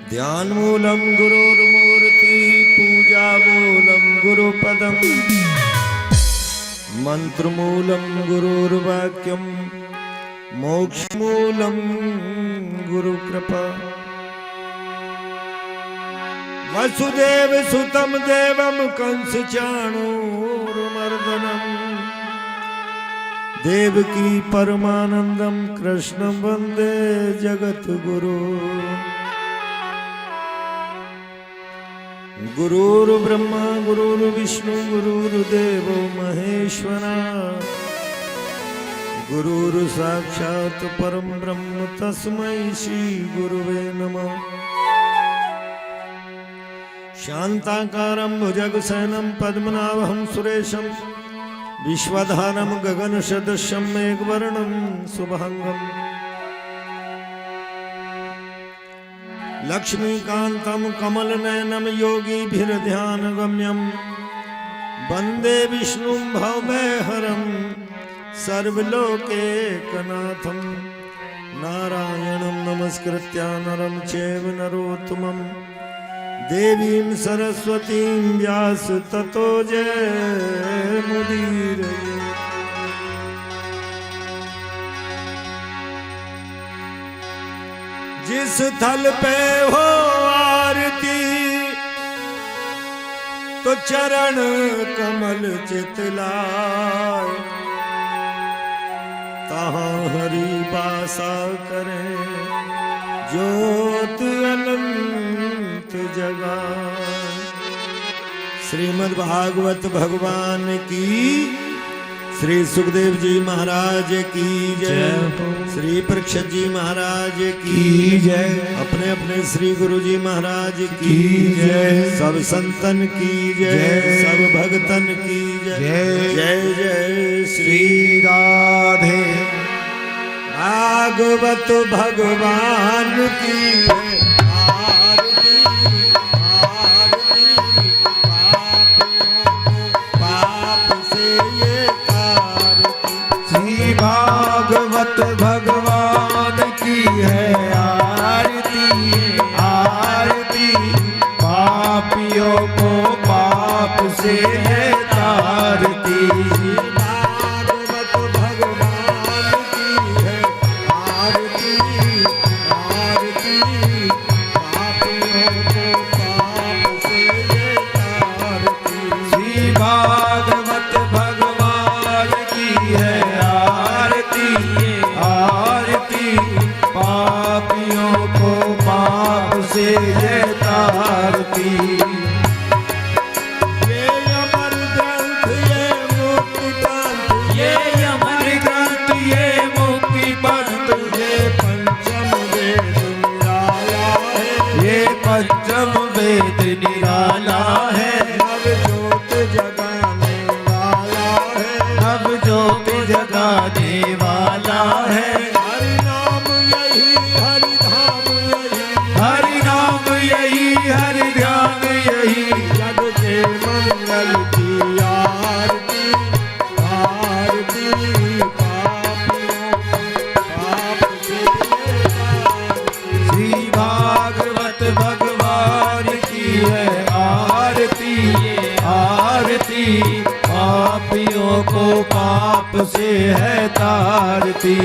ध्यानमूलं गुरुर्मूर्ति पूजामूलं गुरुपदम् मंत्रमूलं गुरुर्वाक्यं मोक्षमूलं गुरुकृपा वसुदेव सुतं देवं कंसचाणूरमर्दनम् देवकी परमानंदं कृष्णं वंदे जगद्गुरु गुरुर्ब्रह्मा गुरुर्विष्णु गुरुर्देवो महेश्वरा गुरुर्साक्षात् परं ब्रह्म तस्मै श्री गुरुवे नमः शांताकारं भुजगशयनं पद्मनाभं सुरेशं विश्वधारं गगनसदृशं मेघवर्णं शुभांगं लक्ष्मीकान्तं कमलनयनं योगिभिर्ध्यानगम्यं वन्दे विष्णुं भवभयहरं सर्वलोकैकनाथं नारायणं नमस्कृत्य नरं चैव नरोत्तमं देवीं सरस्वतीं व्यास ततो जयमुदीरये। जिस थल पे हो आरती तो चरण कमल चितलाय तहाँ हरि बासा करे ज्योत अनंत जगाए। श्रीमद् भागवत भगवान की, श्री सुखदेव जी महाराज की जय, श्री परीक्षित जी महाराज की जय, अपने अपने श्री गुरु जी महाराज की जय, सब संतन की जय, सब भगतन की जय। जय जय श्री राधे। भागवत भगवान की भागवत भगवान की है आरती, आरती पापियों को पाप से है तारती। भागवत भगवान की है आरती, आरती पापियों को पाप से है तारती। श्री भागवत भगवान की है आरती पापियों को पाप से ये तारती। ये अमर ग्रंथ ये मुक्ति पंथ, ये अमर ग्रंथ ये मुक्ति पंथ, ये पंचम वेद निराला है, ये पंचम वेद निराला है। नव ज्योत जगाने वाला है, नव ज्योत जगाने वाला है। हरि नाम यही हरि धाम यही, हरि नाम यही हरि ध्यान यही, जग के मंगल की आरती, आरती पापियों पाप से तारती। श्री भागवत भगवान की है आरती, आरती पापियों को पाप से है तारती।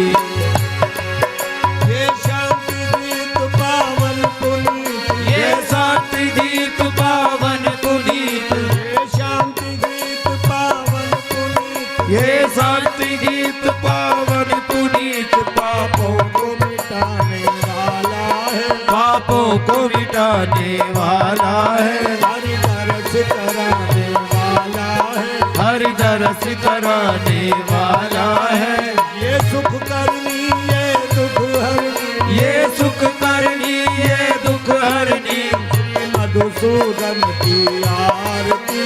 ये शांति गीत पावन पुनीत, ये शांति गीत पावन पुनीत, ये शांति गीत पावन पुनीत, ये शांति गीत पावन पुनीत पापों को मिटाने वाला है, पापों को मिटाने वाला है। हरि दरस कराने वाला है, हरि दरस कराने वाला है। ये सुख करनी ये दुख हरनी, ये सुख करनी ये दुख हरनी, श्री मधुसूदन की आरती,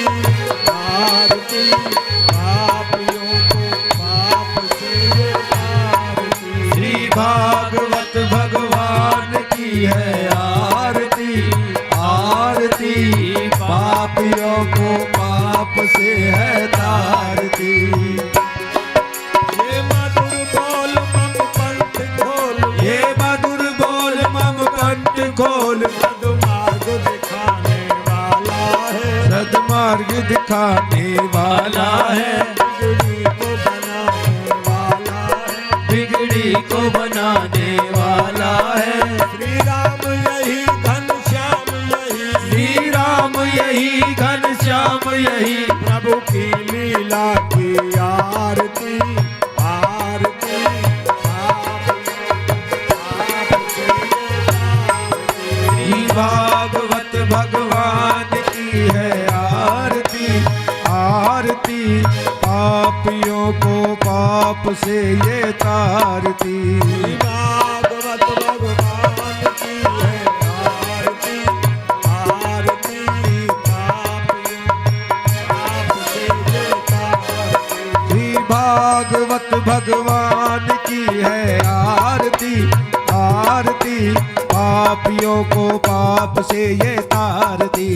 आरती पापियों को पाप से ये तारती। श्री भागवत भगवान की है आरती, आरती पापियों को पाप से है तारती। ये मधुर बोल मम पंथ खोल, ये मधुर बोल मम कंठ खोल, सद्मार्ग दिखाने वाला है, सद्मार्ग दिखाने वाला है, बिगड़ी को बनाने वाला है, बिगड़ी को बनाने वाला है। श्री राम यही घनश्याम यही, श्री राम यही घनश्याम यही, प्रभु की लीला की आरती आरती श्री भागवत भगवान की है आरती आरती, पापियों को पाप से ये तारती। भागवत भगवान की है आरती आरती, पाप से श्री भागवत भगवान की है आरती आरती, पापियों को पाप से ये तारती।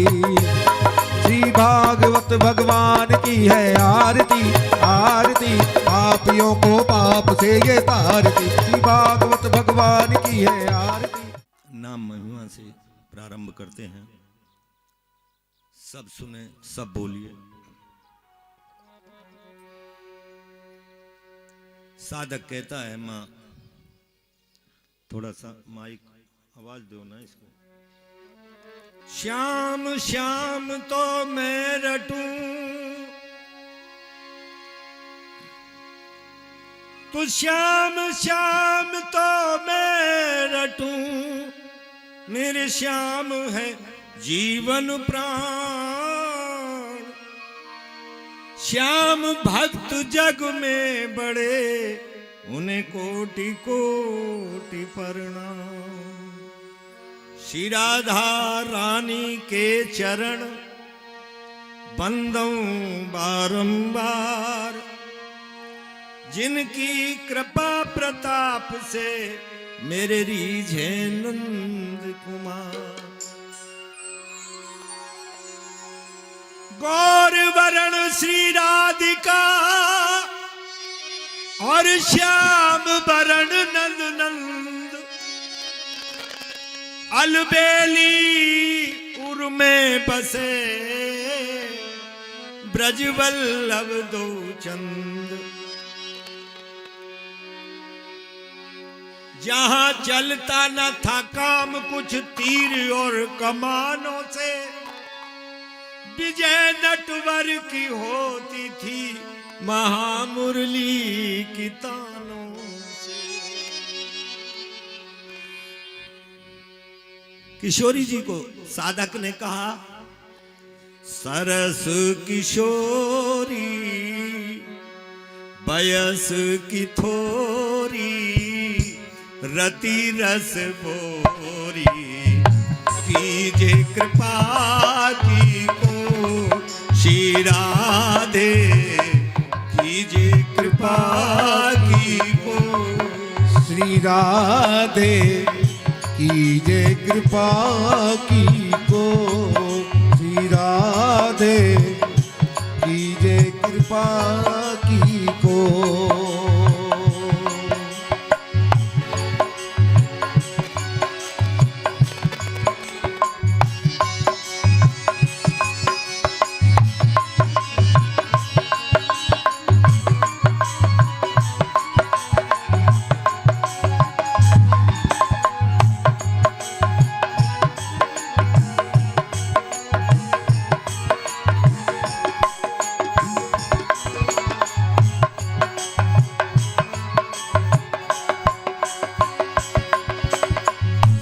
श्री भागवत भगवान की है आरती आरती, पापियों को पाप से ये तारती। श्री भागवत भगवान की है आरती। नाम महिमा से प्रारंभ करते हैं। सब सुने, सब बोलिए। साधक कहता है, माँ थोड़ा सा माइक आवाज दो ना इसको। श्याम श्याम तो मैं रटूं, तू श्याम श्याम तो मैं रटूं, मेरे श्याम है जीवन प्राण। श्याम भक्त जग में बड़े, उन्हें कोटि कोटि प्रणाम। श्री राधा रानी के चरण बंदों बारंबार, जिनकी कृपा प्रताप से मेरे रीझे नंद कुमार। गौर वरण श्री राधिका और श्याम वरण नंद नंद, अलबेली उर में बसे ब्रजवल्लभ दो चंद। जहां चलता न था काम कुछ तीर और कमानों से, विजय नटवर की होती थी महामुरली की तानों से। किशोरी जी को साधक ने कहा, सरस किशोरी बयस की थोरी, रति रस बोरी, कीजे कृपा की को श्री राधे, कीजे कृपा की को श्री राधे, कीजे कृपा की को श्री राधे, कीजे कृपा की को।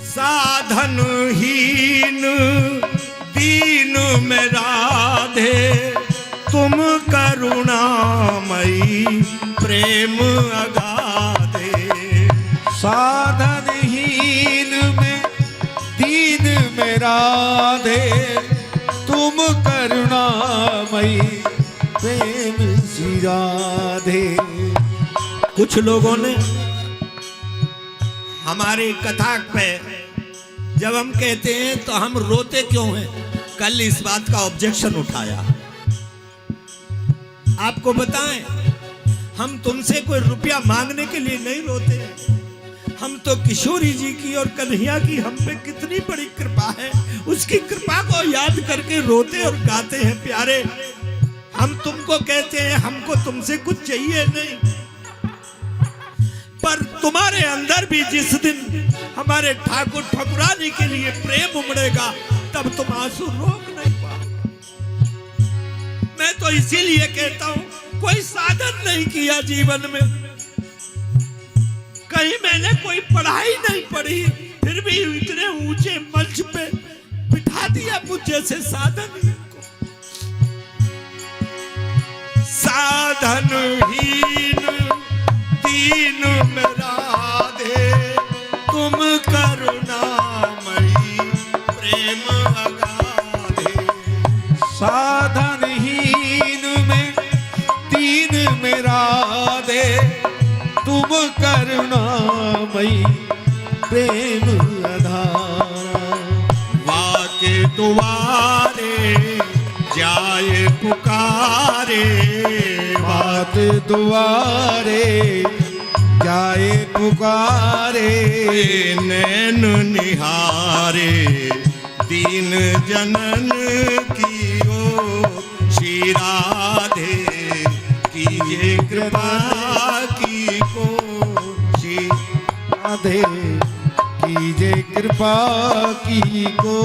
साधनहीन दीन में राधे, तुम करुणामयी प्रेम अगाधे। साधनहीन में दीन में राधे, तुम करुणामयी प्रेम सी राधे। कुछ लोगों ने हमारी कथा पे जब हम कहते हैं तो हम रोते क्यों हैं, कल इस बात का ऑब्जेक्शन उठाया। आपको बताएं, हम तुमसे कोई रुपया मांगने के लिए नहीं रोते हैं, हम तो किशोरी जी की और कन्हैया की हम पे कितनी बड़ी कृपा है, उसकी कृपा को याद करके रोते और गाते हैं प्यारे। हम तुमको कहते हैं हमको तुमसे कुछ चाहिए नहीं, पर तुम्हारे अंदर भी जिस दिन हमारे ठाकुर ठकुरानी के लिए प्रेम उमड़ेगा तब तुम आंसू रोक नहीं पाओ। मैं तो इसीलिए कहता हूं कोई साधन नहीं किया जीवन में, कहीं मैंने कोई पढ़ाई नहीं पढ़ी, फिर भी इतने ऊंचे मंच पे बिठा दिया मुझ जैसे साधन को। साधनहीन दीन मेरा दे तुम करुणामयी प्रेम अगाधे। साधनहीन में दीन मेरा दे तुम करुणामयी प्रेम आधारा। वाके दुआरे जाए पुकारे, बात दुआरे जाए पुकारे। नैन निहारे दीन जनन की ओ श्री राधे, कीजिए कृपा की को श्री राधे कीजिए कृपा की को।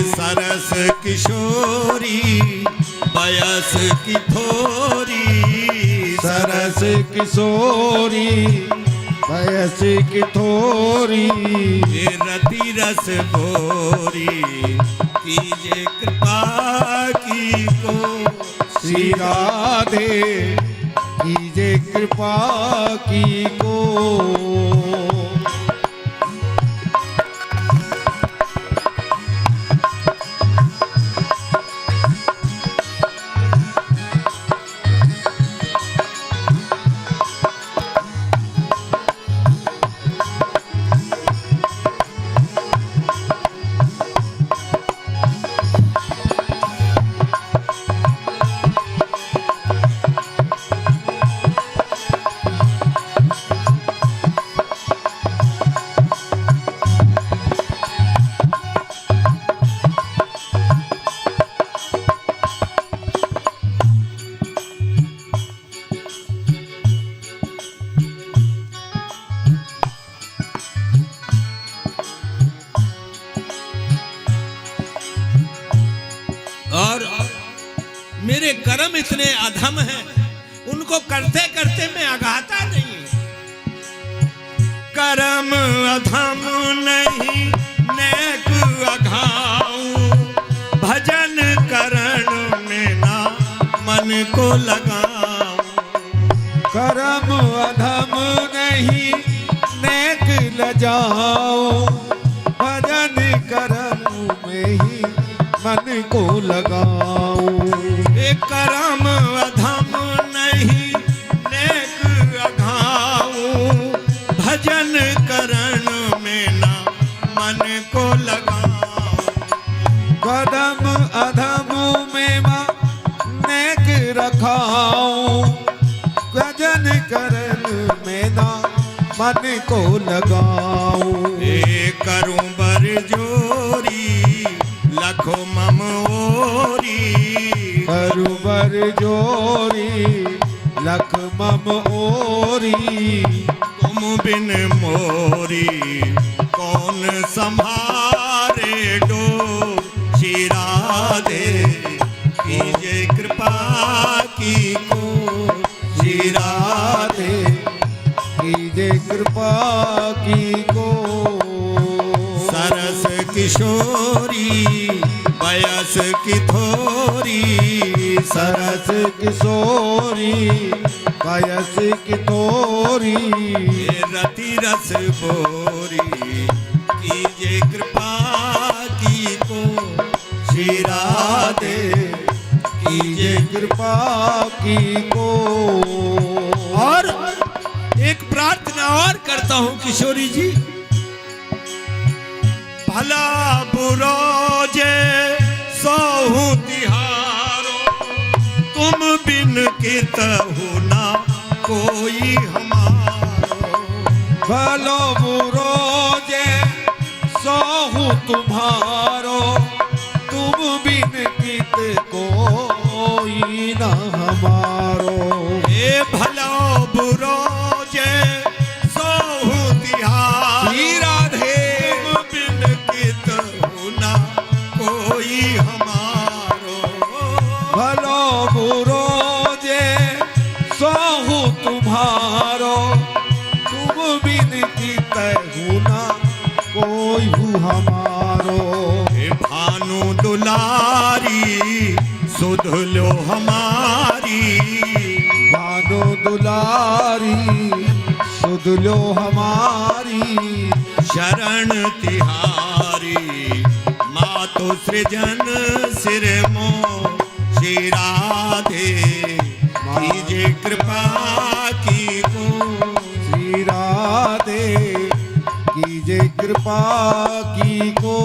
सरस किशोरी बयस की थोरी, सरस किशोरी वयस की थोरी। रति रस भोरी कीजिए कृपा की को श्री राधे कीजिए कृपा की को। और मेरे कर्म इतने अधम हैं, उनको करते करते मैं अगाता नहीं। कर्म अधम नहीं नेक अघाऊं, भजन करण में ना मन को लगाऊं। कर्म अधम नहीं नेक लजाओ, भजन कर्म में ही मन को लगाओ। कर्म अधम नहीं नेक अघाऊं, भजन करण में ना मन को लगाऊं। कर्म अधम में नेक रखाओ, भजन करण में ना मन को लगाओ। करूं बर जोरी लखो मम ओरी, करूं बर जोरी लख मम ओरी। तुम बिन मोरी कौन संभारे डोर, श्री राधे कीजिए कृपा की को श्री राधे कीजिए कृपा की को। सरस किशोरी बयस की थोरी, सरस किशोरी वयस की थोरी। रति रस बोरी कीजिए कृपा की को श्री राधे कीजिए कृपा की को। और एक प्रार्थना और करता हूं किशोरी जी। भला बुरो जे सोहू तिहारो, तुम बिन कितहु ना कोई हमारो। भलो बुरो जे सोहू तुम्हारो, तुम बिन कित कोई न हमारो। ए भलो बुरो जे सोहू तिहारो, राधे तुम बिन कित ना कोई हमारो। भलो बुरो जे सोहू तुम्हारो, तुम बिन कित ना कोई हमारो। हे भानु दुलारी सुध लो हमारी, भानु दुलारी सुध लो हमारी। शरण तिहारी मातु सृजन सिर मो श्री राधे, कीजे कृपा की को। श्री राधे कीजे कृपा की को।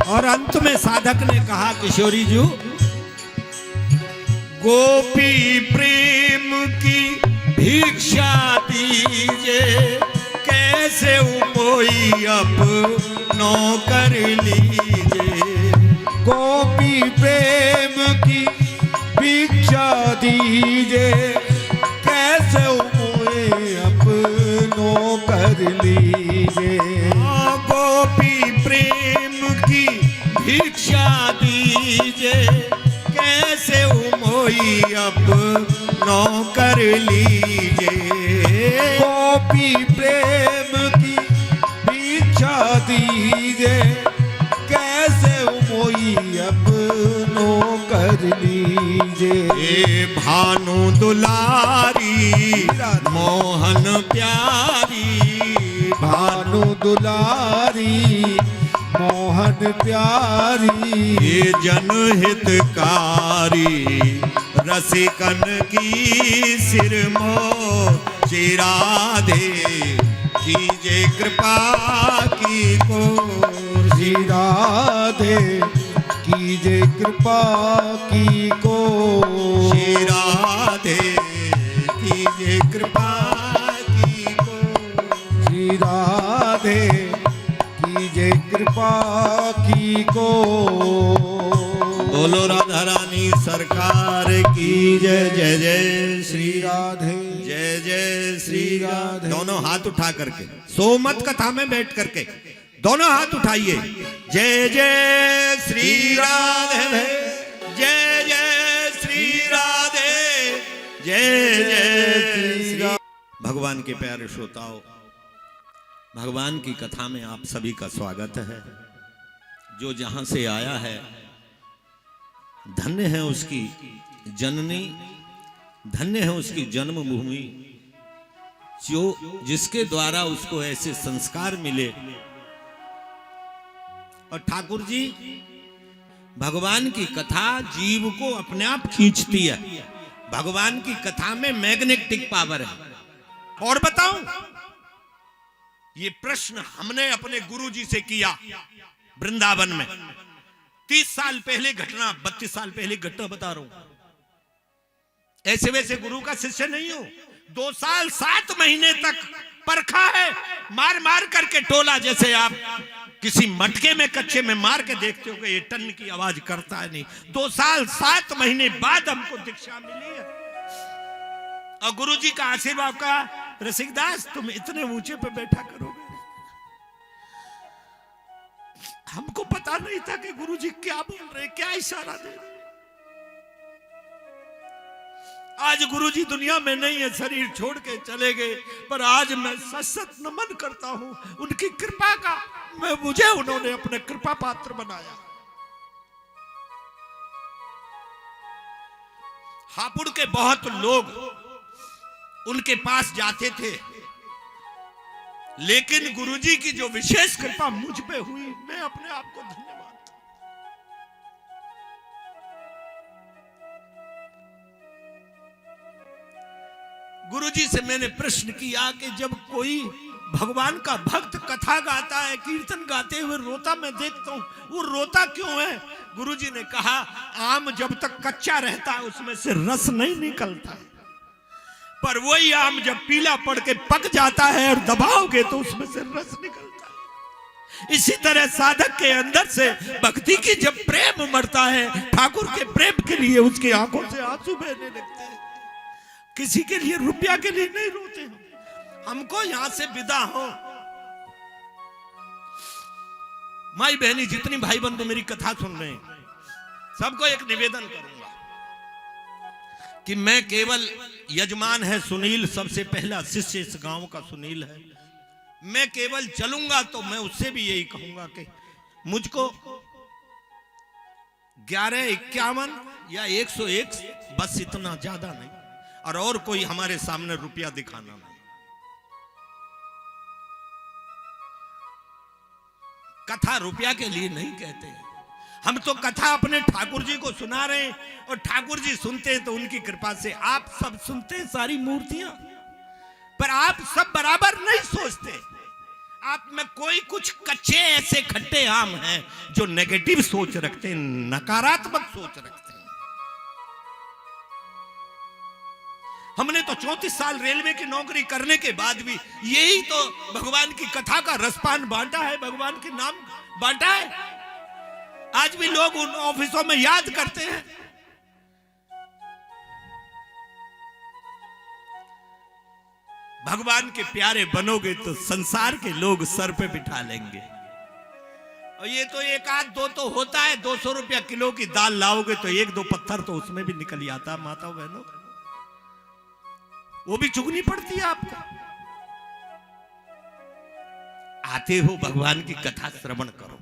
और अंत में साधक ने कहा किशोरी जी, गोपी प्रेम की भिक्षा दीजिए, कैसे कोई अपनो कर लीजिए। गोपी प्रेम की भिक्षा दीजिए, कैसे मोए अपनों कर लीजिए। गोपी प्रेम की भिक्षा दीजिए, कैसे मोई अपनो कर लीजिए। गोपी प्रेम की भिक्षा दीजिए, कैसे मोई अपनों कर लीजिए। ए भानु दुलारी मोहन प्यारी, भानु दुलारी मोहन प्यारी। ये जनहितकारी रसिकन की सिर मो श्री राधे, कीजे कृपा की को। श्री राधे कीजे कृपा की को। श्री राधे कीजे कृपा की को। श्री राधे कीजे कृपा की को। बोलो राधा रानी सरकार की जय। जय जय श्री राधे जय जय श्री राधे। दोनों हाथ उठा करके सोमत कथा में बैठ करके दोनों हाथ उठाइए। जय जय श्री राधे, जय जय श्री राधे, जय जय श्री। भगवान के प्यारे श्रोताओं, भगवान की कथा में आप सभी का स्वागत है। जो जहां से आया है धन्य है उसकी जननी, धन्य है उसकी जन्मभूमि, जो जिसके द्वारा उसको ऐसे संस्कार मिले। और ठाकुर जी, भगवान की कथा जीव को अपने आप खींचती है। भगवान की कथा में मैग्नेटिक पावर है। और बताऊं, ये प्रश्न हमने अपने गुरु जी से किया वृंदावन में। 30 साल पहले घटना, 32 साल पहले घटना बता रहा हूं। ऐसे वैसे गुरु का शिष्य नहीं हो। 2 साल 7 महीने तक परखा है, मार मार करके टोला। जैसे आप किसी मटके में कच्चे में मार के देखते हो कि ये टन की आवाज करता है, नहीं। 2 साल 7 महीने बाद हमको दीक्षा मिली है। और गुरु जी का आशीर्वाद का, रसिकदास तुम इतने ऊंचे पे बैठा करोगे। हमको पता नहीं था कि गुरु जी क्या बोल रहे, क्या इशारा दे रहे। आज गुरु जी दुनिया में नहीं है, शरीर छोड़ के चले गए, पर आज मैं सशक्त नमन करता हूं उनकी कृपा का। मुझे उन्होंने अपने कृपा पात्र बनाया। हापुड़ के बहुत लोग उनके पास जाते थे, लेकिन गुरुजी की जो विशेष कृपा मुझ पे हुई, मैं अपने आप को धन्यवाद। गुरुजी से मैंने प्रश्न किया कि जब कोई भगवान का भक्त कथा गाता है, कीर्तन गाते हुए रोता मैं देखता हूं, वो रोता क्यों है? गुरुजी ने कहा, आम जब तक कच्चा रहता है उसमें से रस नहीं निकलता है, पर वही आम जब पीला पड़ के पक जाता है और दबाओगे तो उसमें से रस निकलता है। इसी तरह साधक के अंदर से भक्ति की जब प्रेम उमड़ता है, ठाकुर के प्रेम के लिए उसकी आंखों से आंसू बहने लगते हैं। किसी के लिए रुपया के लिए नहीं रोते हम। हमको यहां से विदा हो, माई बहनी जितनी भाई बंधु मेरी कथा सुन रहे हैं, सबको एक निवेदन करूंगा कि मैं केवल यजमान है सुनील, सबसे पहला शिष्य इस गांव का सुनील है। मैं केवल चलूंगा तो मैं उससे भी यही कहूंगा कि मुझको 1151 या 101 बस, इतना ज्यादा नहीं, और कोई हमारे सामने रुपया दिखाना नहीं। कथा रुपया के लिए नहीं कहते हैं, हम तो कथा अपने ठाकुर जी को सुना रहे हैं, और ठाकुर जी सुनते हैं तो उनकी कृपा से आप सब सुनते हैं सारी मूर्तियां, पर आप सब बराबर नहीं सोचते। आप में कोई कुछ कच्चे ऐसे खट्टे आम हैं जो नेगेटिव सोच रखते हैं, नकारात्मक सोच रखते हैं। हमने तो 34 साल रेलवे की नौकरी करने के बाद भी यही तो भगवान की कथा का रसपान बांटा है, भगवान के नाम बांटा है। आज भी लोग उन ऑफिसों में याद करते हैं। भगवान के प्यारे बनोगे तो संसार के लोग सर पे बिठा लेंगे। और ये तो एक आध दो तो होता है, 200 रुपया किलो की दाल लाओगे तो एक दो पत्थर तो उसमें भी निकल आता। माता बहनों, वो भी चुगनी पड़ती है आपको। आते हो भगवान की कथा श्रवण करो।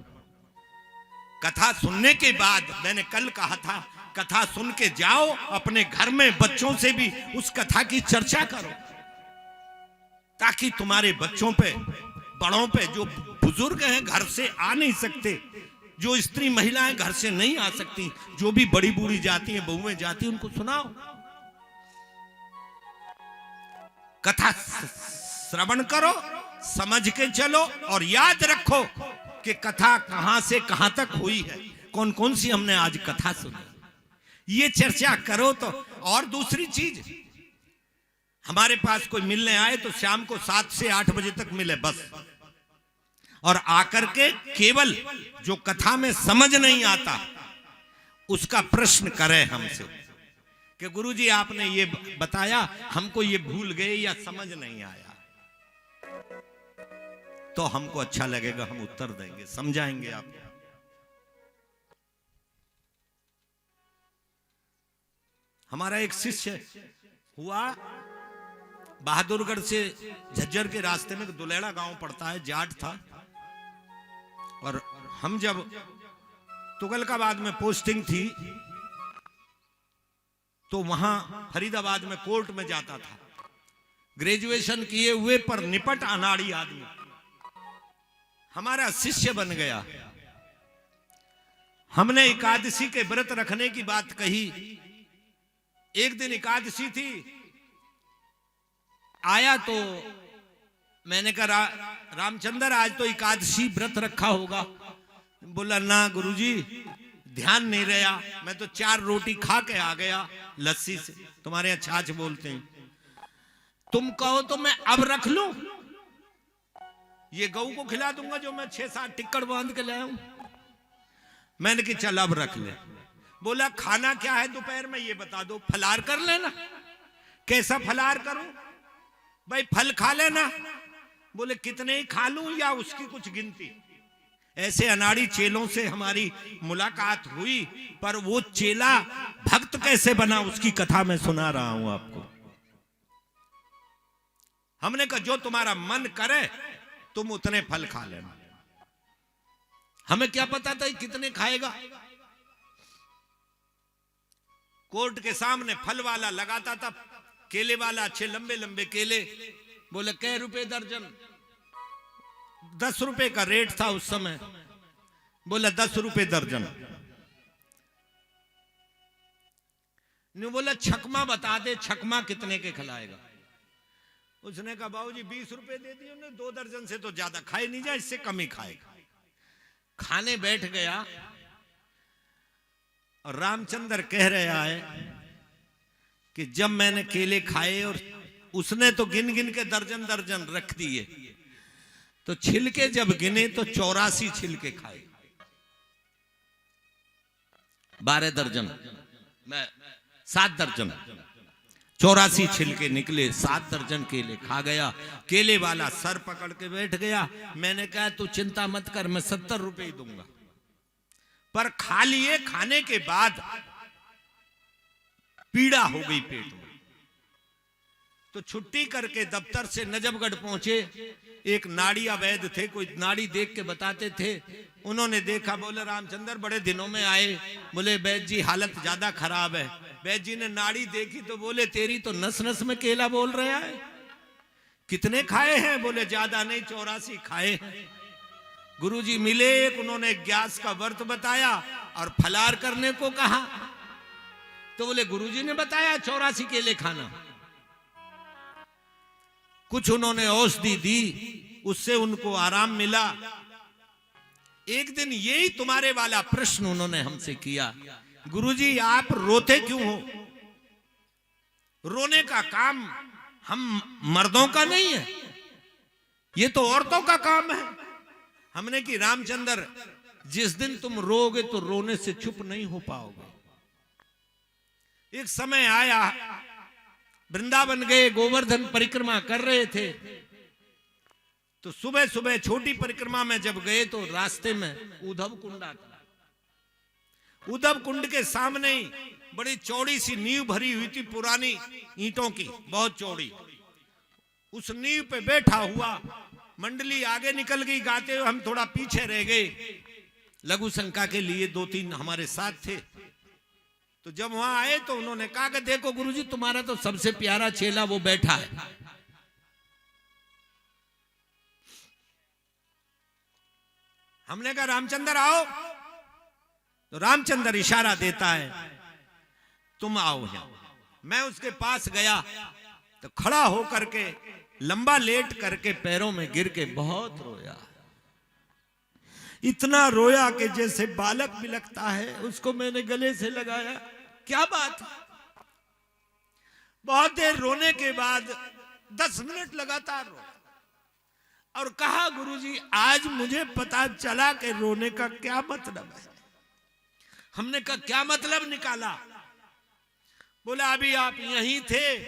कथा सुनने के बाद, मैंने कल कहा था, कथा सुन के जाओ, अपने घर में बच्चों से भी उस कथा की चर्चा करो, ताकि तुम्हारे बच्चों पे, बड़ों पे, जो बुजुर्ग हैं घर से आ नहीं सकते, जो स्त्री महिलाएं घर से नहीं आ सकती, जो भी बड़ी बूढ़ी जाती हैं, बहुएं जाती हैं, उनको सुनाओ। कथा श्रवण करो, समझ के चलो, और याद रखो कि कथा कहां से कहां तक हुई है, कौन कौन सी हमने आज कथा सुनी, ये चर्चा करो। तो और दूसरी चीज, हमारे पास कोई मिलने आए तो शाम को 7 से 8 बजे तक मिले बस, और आकर के केवल जो कथा में समझ नहीं आता उसका प्रश्न करे हमसे कि गुरुजी आपने ये बताया, हमको ये भूल गए या समझ नहीं आया, तो हमको अच्छा लगेगा, हम उत्तर देंगे, समझाएंगे आपको। हमारा एक शिष्य हुआ, बहादुरगढ़ से झज्जर के रास्ते में दुलेड़ा गांव पड़ता है, जाट था, और हम जब तुगलकाबाद में पोस्टिंग थी तो वहां फरीदाबाद में कोर्ट में जाता था। ग्रेजुएशन किए हुए पर निपट अनाड़ी आदमी हमारा शिष्य बन गया। हमने एकादशी के व्रत रखने की बात कही। एक दिन एकादशी थी, आया तो मैंने कहा रामचंद्र आज तो एकादशी व्रत रखा होगा। बोला ना गुरुजी ध्यान नहीं रहा, मैं तो 4 रोटी खा के आ गया लस्सी से, तुम्हारे यहाँ छाछ बोलते हैं, तुम कहो तो मैं अब रख लूं, ये गऊ को खिला दूंगा जो मैं 6-7 टिक्कड़ बांध के लाया हूं। मैंने कि चल अब रख ले। बोला खाना क्या है दोपहर में ये बता दो, फलार कर लेना। कैसा फलार करूं भाई, फल खा लेना। बोले कितने ही खा लूं या उसकी कुछ गिनती। ऐसे अनाड़ी चेलों से हमारी मुलाकात हुई, पर वो चेला भक्त कैसे बना उसकी कथा मैं सुना रहा हूं आपको। हमने कहा जो तुम्हारा मन करे तुम उतने फल खा लेना। हमें क्या पता था कितने खाएगा। कोर्ट के सामने फल वाला लगाता था केले वाला, अच्छे लंबे लंबे केले। बोले कै रुपए दर्जन? 10 रुपए का रेट था उस समय। बोला 10 रुपए दर्जन। ने बोला छकमा बता दे, छकमा कितने के खिलाएगा? उसने कहा बाबूजी 20 रुपए दे दिए। उन्हें 2 दर्जन से तो ज्यादा खाए नहीं जाए, इससे कम ही खाएगा। खाने बैठ गया और रामचंद्र कह रहा है कि जब मैंने केले खाए और उसने तो गिन गिन के दर्जन दर्जन रख दिए, तो छिलके जब गिने तो 84 छिलके खाए। 12 दर्जन, मैं 7 दर्जन, 84 छिलके निकले। 7 दर्जन केले खा गया। केले वाला सर पकड़ के बैठ गया। मैंने कहा तू चिंता मत कर, मैं 70 रुपए ही दूंगा। पर खा लिए। खाने के बाद पीड़ा हो गई पेट में, तो छुट्टी करके दफ्तर से नजफगढ़ पहुंचे। एक नाड़ी वैद्य थे, कोई नाड़ी देख के बताते थे। उन्होंने देखा, बोले रामचंद्र बड़े दिनों में आए। बोले वैद्य जी हालत ज्यादा खराब है। वैद्य जी ने नाड़ी देखी तो बोले तेरी तो नस नस में केला बोल रहा है। कितने खाए हैं? बोले ज्यादा नहीं, 84 खाए हैं। गुरुजी मिले, एक उन्होंने गैस का व्रत बताया और फलार करने को कहा। तो बोले गुरुजी ने बताया 84 केले खाना। कुछ उन्होंने औषधि दी, उससे उनको आराम मिला। एक दिन यही तुम्हारे वाला प्रश्न उन्होंने हमसे किया, गुरुजी आप रोते क्यों हो? रोने का काम हम मर्दों का नहीं है, ये तो औरतों का काम है। हमने कि रामचंद्र जिस दिन तुम रोगे तो रोने से चुप नहीं हो पाओगे। एक समय आया, वृंदावन गए, गोवर्धन परिक्रमा कर रहे थे। तो सुबह सुबह छोटी परिक्रमा में जब गए तो रास्ते में उद्धव कुंड आता। उद्धव कुंड के सामने ही बड़ी चौड़ी सी नींव भरी हुई थी, पुरानी ईंटों की, बहुत चौड़ी। उस नींव पे बैठा हुआ, मंडली आगे निकल गई गाते हुए, हम थोड़ा पीछे रह गए। लघु शंका के लिए 2-3 हमारे साथ थे। तो जब वहां आए तो उन्होंने कहा कि देखो गुरुजी तुम्हारा तो सबसे प्यारा चेला वो बैठा है। हमने कहा रामचंद्र आओ। तो रामचंद्र इशारा देता है तुम आओ यहाँ। मैं उसके पास गया तो खड़ा होकर के लंबा लेट करके पैरों में गिर के बहुत रोया। इतना रोया कि जैसे बालक बिलखता है। उसको मैंने गले से लगाया, क्या बात है? बहुत देर रोने के बाद 10 मिनट लगातार रोया और कहा गुरुजी आज मुझे पता चला कि रोने का क्या मतलब है। हमने कहा क्या मतलब निकाला? बोला अभी आप यहीं थे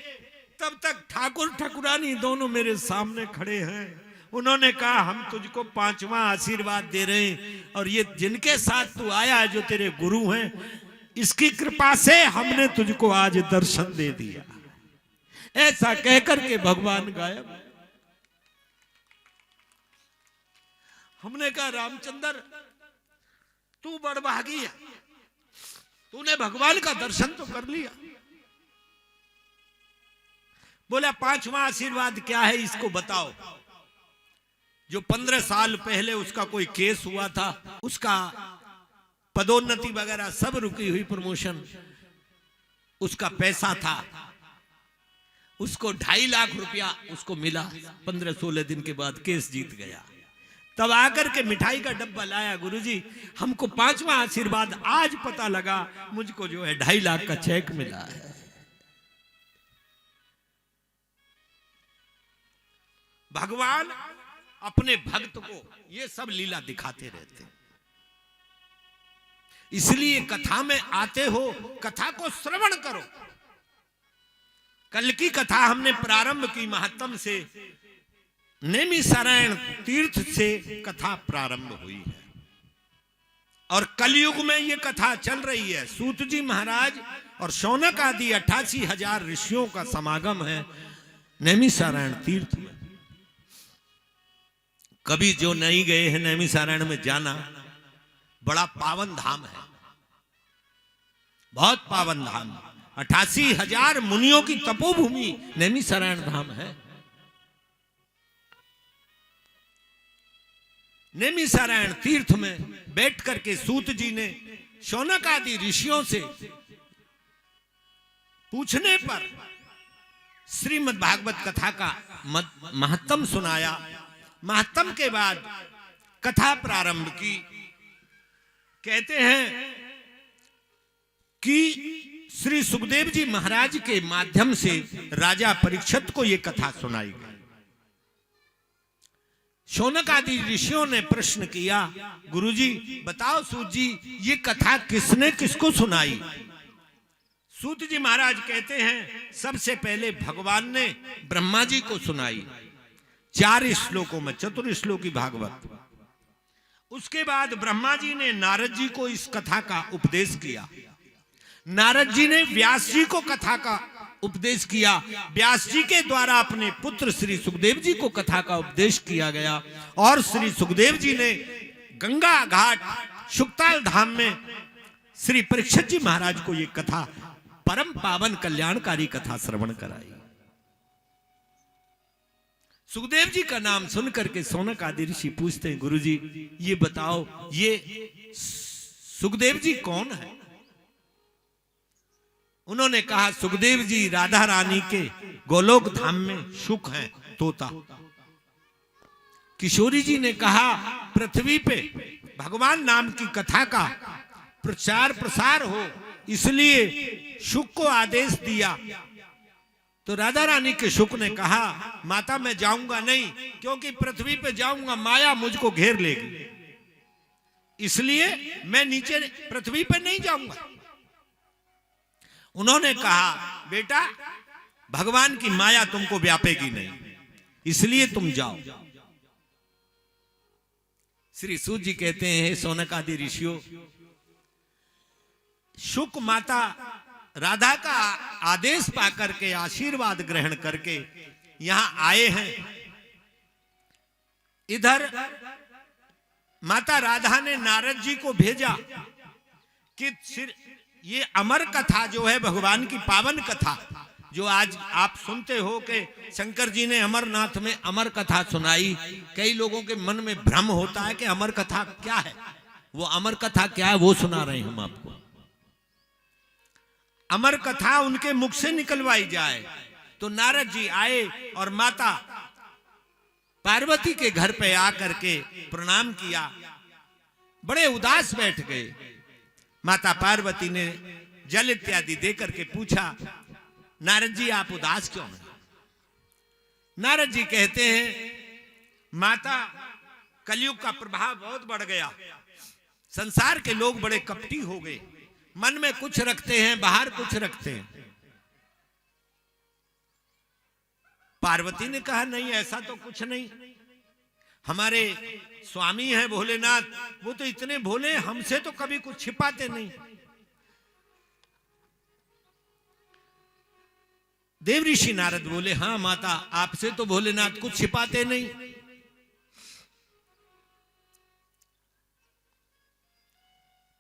तब तक ठाकुर ठाकुरानी दोनों मेरे सामने खड़े हैं। उन्होंने कहा हम तुझको 5वां आशीर्वाद दे रहे हैं और ये जिनके साथ तू आया है जो तेरे गुरु हैं, इसकी कृपा से हमने तुझको आज दर्शन दे दिया। ऐसा कहकर के भगवान गायब। हमने कहा रामचंद्र तू बड़भागी है, तूने भगवान का दर्शन तो कर लिया। बोला 5वां आशीर्वाद क्या है इसको बताओ। जो 15 साल पहले उसका कोई केस हुआ था, उसका पदोन्नति वगैरह सब रुकी हुई, प्रमोशन, उसका पैसा था, उसको 2.5 लाख रुपया उसको मिला। 15-16 दिन के बाद केस जीत गया। तब आकर के मिठाई का डब्बा लाया, गुरुजी हमको 5वां आशीर्वाद आज पता लगा, मुझको जो है 2.5 लाख का चेक मिला है। भगवान अपने भक्त को ये सब लीला दिखाते रहते। इसलिए कथा में आते हो, कथा को श्रवण करो। कल की कथा हमने प्रारंभ की महात्म से, नैमिषारण्य तीर्थ से कथा प्रारंभ हुई है और कलयुग में ये कथा चल रही है। सूत जी महाराज और शौनक आदि 88,000 ऋषियों का समागम है नैमिषारण्य तीर्थ में। कभी जो नहीं गए हैं नैमिषारण्य में, जाना बड़ा पावन धाम है, बहुत पावन धाम। 88,000 मुनियों की तपोभूमि नैमिषारण्य धाम है। नैमिषारण्य तीर्थ में बैठ करके सूत जी ने शौनक आदि ऋषियों से पूछने पर श्रीमद् भागवत कथा का महत्तम सुनाया। महत्तम के बाद कथा प्रारंभ की। कहते हैं कि श्री सुखदेव जी महाराज के माध्यम से राजा परीक्षित को यह कथा सुनाई गई। शौनक आदि ऋषियों ने प्रश्न किया, गुरुजी बताओ सूत जी, ये कथा किसने किसको सुनाई? सूत जी महाराज कहते हैं सबसे पहले भगवान ने ब्रह्मा जी को सुनाई 4 श्लोकों में, चतुर्श्लोकी भागवत। उसके बाद ब्रह्मा जी ने नारद जी को इस कथा का उपदेश किया। नारद जी ने व्यास जी को कथा का उपदेश किया। व्यास जी के द्वारा अपने पुत्र श्री सुखदेव जी को कथा का उपदेश किया गया। और श्री सुखदेव जी ने गंगा घाट शुक्ताल धाम में श्री परीक्षित जी महाराज को यह कथा, परम पावन कल्याणकारी कथा श्रवण कराई। सुखदेव जी का नाम सुन करके शौनक आदि ऋषि पूछते हैं, गुरुजी ये बताओ ये सुखदेव जी कौन है? उन्होंने कहा सुखदेव जी राधा रानी के गोलोक धाम में शुक हैं, तोता। किशोरी जी ने कहा पृथ्वी पे भगवान नाम की कथा का प्रचार प्रसार हो, इसलिए शुक को आदेश दिया। तो राधा रानी के शुक ने कहा माता मैं जाऊंगा नहीं, क्योंकि पृथ्वी पे जाऊंगा माया मुझको घेर लेगी, इसलिए मैं नीचे पृथ्वी पे नहीं जाऊंगा। उन्होंने कहा बेटा भगवान की माया तुमको व्यापेगी नहीं, इसलिए तुम जाओ। श्री सूत जी कहते हैं शौनक आदि ऋषियों, शुक माता राधा का आदेश पाकर के आशीर्वाद ग्रहण करके यहां आए हैं। इधर माता राधा ने नारद जी को भेजा कि ये अमर कथा जो है भगवान की पावन कथा, जो आज आप सुनते हो कि शंकर जी ने अमरनाथ में अमर कथा सुनाई। कई लोगों के मन में भ्रम होता है कि अमर कथा क्या है, वो अमर कथा क्या है वो सुना रहे हैं हम आपको। अमर कथा उनके मुख से निकलवाई जाए। तो नारद जी आए और माता पार्वती के घर पे आकर के प्रणाम किया, बड़े उदास बैठ गए। माता पार्वती ने जल इत्यादि देकर के पूछा नारद जी आप उदास क्यों हैं? नारद जी कहते हैं माता कलयुग का प्रभाव बहुत बढ़ गया, संसार के लोग बड़े कपटी हो गए, मन में कुछ रखते हैं बाहर कुछ रखते हैं। पार्वती ने कहा नहीं ऐसा तो कुछ नहीं, हमारे स्वामी है भोलेनाथ, वो तो इतने भोले, हमसे तो कभी कुछ छिपाते नहीं। देव ऋषि नारद बोले हाँ माता आपसे तो भोलेनाथ कुछ छिपाते नहीं।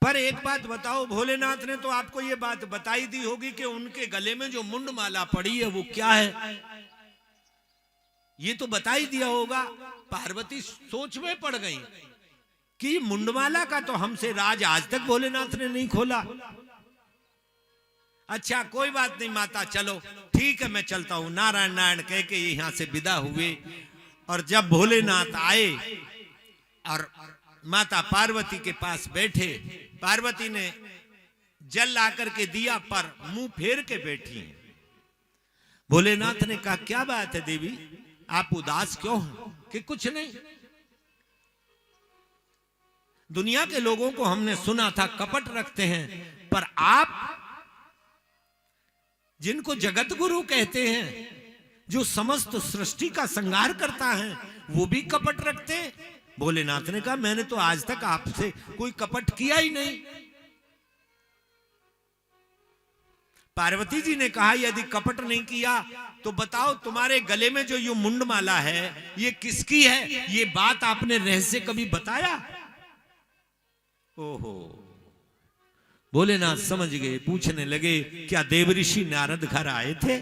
पर एक बात बताओ, भोलेनाथ ने तो आपको ये बात बताई दी होगी कि उनके गले में जो मुंड माला पड़ी है वो क्या है, ये तो बता ही दिया होगा। पार्वती सोच में पड़ गई कि मुंडमाला का तो हमसे राज आज तक भोलेनाथ ने नहीं खोला। अच्छा कोई बात नहीं माता, चलो ठीक है मैं चलता हूं। नारायण नारायण कह के यहां से विदा हुए। और जब भोलेनाथ आए और माता पार्वती के पास बैठे, पार्वती ने जल ला करके दिया पर मुंह फेर के बैठी हैं। भोलेनाथ ने कहा क्या बात है देवी, आप उदास क्यों हैं? कि कुछ नहीं, दुनिया के लोगों को हमने सुना था कपट रखते हैं, पर आप जिनको जगत गुरु कहते हैं, जो समस्त सृष्टि का संहार करता है, वो भी कपट रखते हैं। भोलेनाथ ने कहा मैंने तो आज तक आपसे कोई कपट किया ही नहीं। पार्वती जी ने कहा यदि कपट नहीं किया तो बताओ तुम्हारे गले में जो ये मुंडमाला है ये किसकी है? ये बात आपने रहस्य कभी बताया? ओहो, भोलेनाथ समझ गए, पूछने लगे क्या देव ऋषि नारद घर आए थे?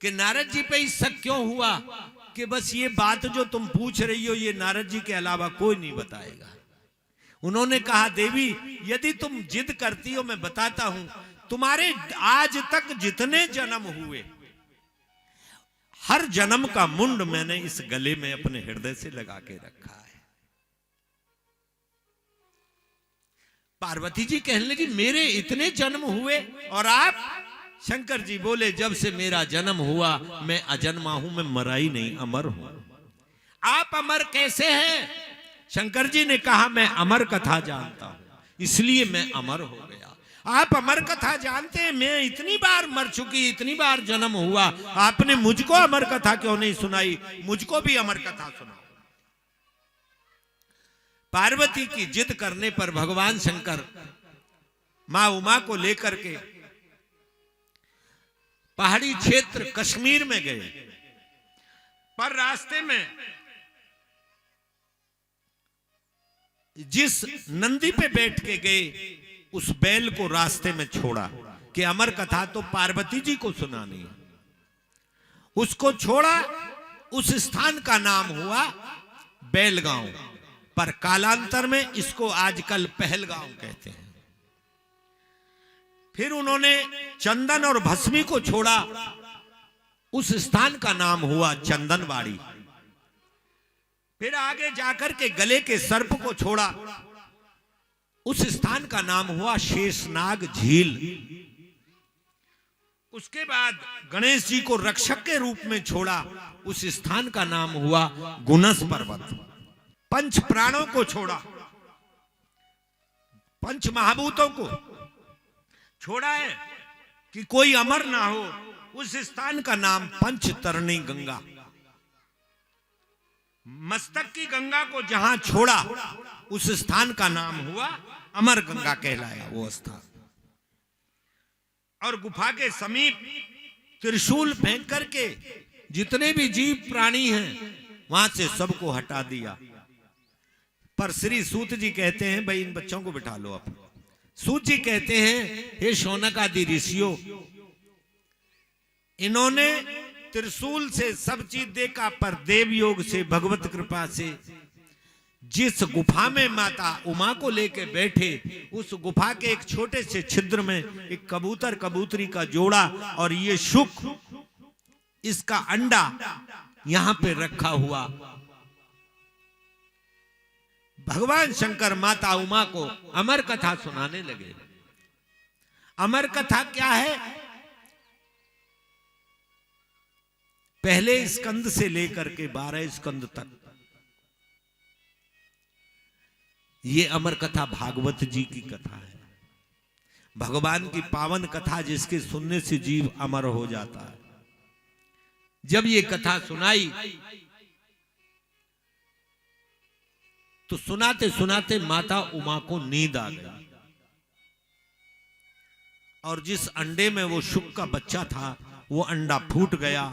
कि नारद जी पे शक क्यों हुआ कि बस ये बात जो तुम पूछ रही हो ये नारद जी के अलावा कोई नहीं बताएगा। उन्होंने कहा देवी यदि तुम जिद करती हो मैं बताता हूं, तुम्हारे आज तक जितने जन्म हुए हर जन्म का मुंड मैंने इस गले में अपने हृदय से लगा के रखा है। पार्वती जी कहने लगी मेरे इतने जन्म हुए और आप? शंकर जी बोले जब से मेरा जन्म हुआ मैं अजन्मा हूं, मैं मरा ही नहीं, अमर हूं। आप अमर कैसे हैं? शंकर जी ने कहा मैं अमर कथा जानता हूं इसलिए मैं अमर हो गया। आप अमर कथा जानते हैं? मैं इतनी बार मर चुकी, इतनी बार जन्म हुआ, आपने मुझको अमर कथा क्यों नहीं सुनाई? मुझको भी अमर कथा सुनाओ। पार्वती की जिद करने पर भगवान शंकर मां उमा को लेकर के पहाड़ी क्षेत्र कश्मीर में गए, पर रास्ते में जिस नंदी पे बैठ के गए उस बैल को रास्ते में छोड़ा कि अमर कथा तो पार्वती जी को सुनानी है। उसको छोड़ा, उस स्थान का नाम हुआ बैलगांव, पर कालांतर में इसको आजकल पहलगांव कहते हैं। फिर उन्होंने चंदन और भस्मी को छोड़ा, उस स्थान का नाम हुआ चंदनवाड़ी। फिर आगे जाकर के गले के सर्प को छोड़ा, उस स्थान का नाम हुआ शेषनाग झील। उसके बाद गणेश जी को रक्षक के रूप में छोड़ा, उस स्थान का नाम हुआ गुणस पर्वत। पंच प्राणों को छोड़ा, पंच महाभूतों को छोड़ा है कि कोई अमर ना हो, उस स्थान का नाम पंचतरणी गंगा। मस्तक की गंगा को जहां छोड़ा उस स्थान का नाम हुआ अमर गंगा कहलाया वो स्थान। और गुफा के समीप त्रिशूल फेंक करके जितने भी जीव प्राणी हैं वहां से सबको हटा दिया। पर श्री सूत जी कहते हैं भाई इन बच्चों को बिठा लो आप। सूत जी कहते हैं हे शौनक आदि ऋषियों, इन्होंने त्रिशूल से सब चीज देखा, पर देव योग से भगवत कृपा से जिस गुफा में माता उमा को लेके बैठे उस गुफा के एक छोटे से छिद्र में एक कबूतर कबूतरी का जोड़ा और ये शुक इसका अंडा यहां पे रखा हुआ। भगवान शंकर माता उमा को अमर कथा सुनाने लगे। अमर कथा क्या है? पहले स्कंद से लेकर के 12 स्कंद तक ये अमर कथा भागवत जी की कथा है। भगवान की पावन कथा जिसके सुनने से जीव अमर हो जाता है। जब ये कथा सुनाई तो सुनाते सुनाते माता उमा को नींद आ गई और जिस अंडे में वो शुक का बच्चा था वो अंडा फूट गया।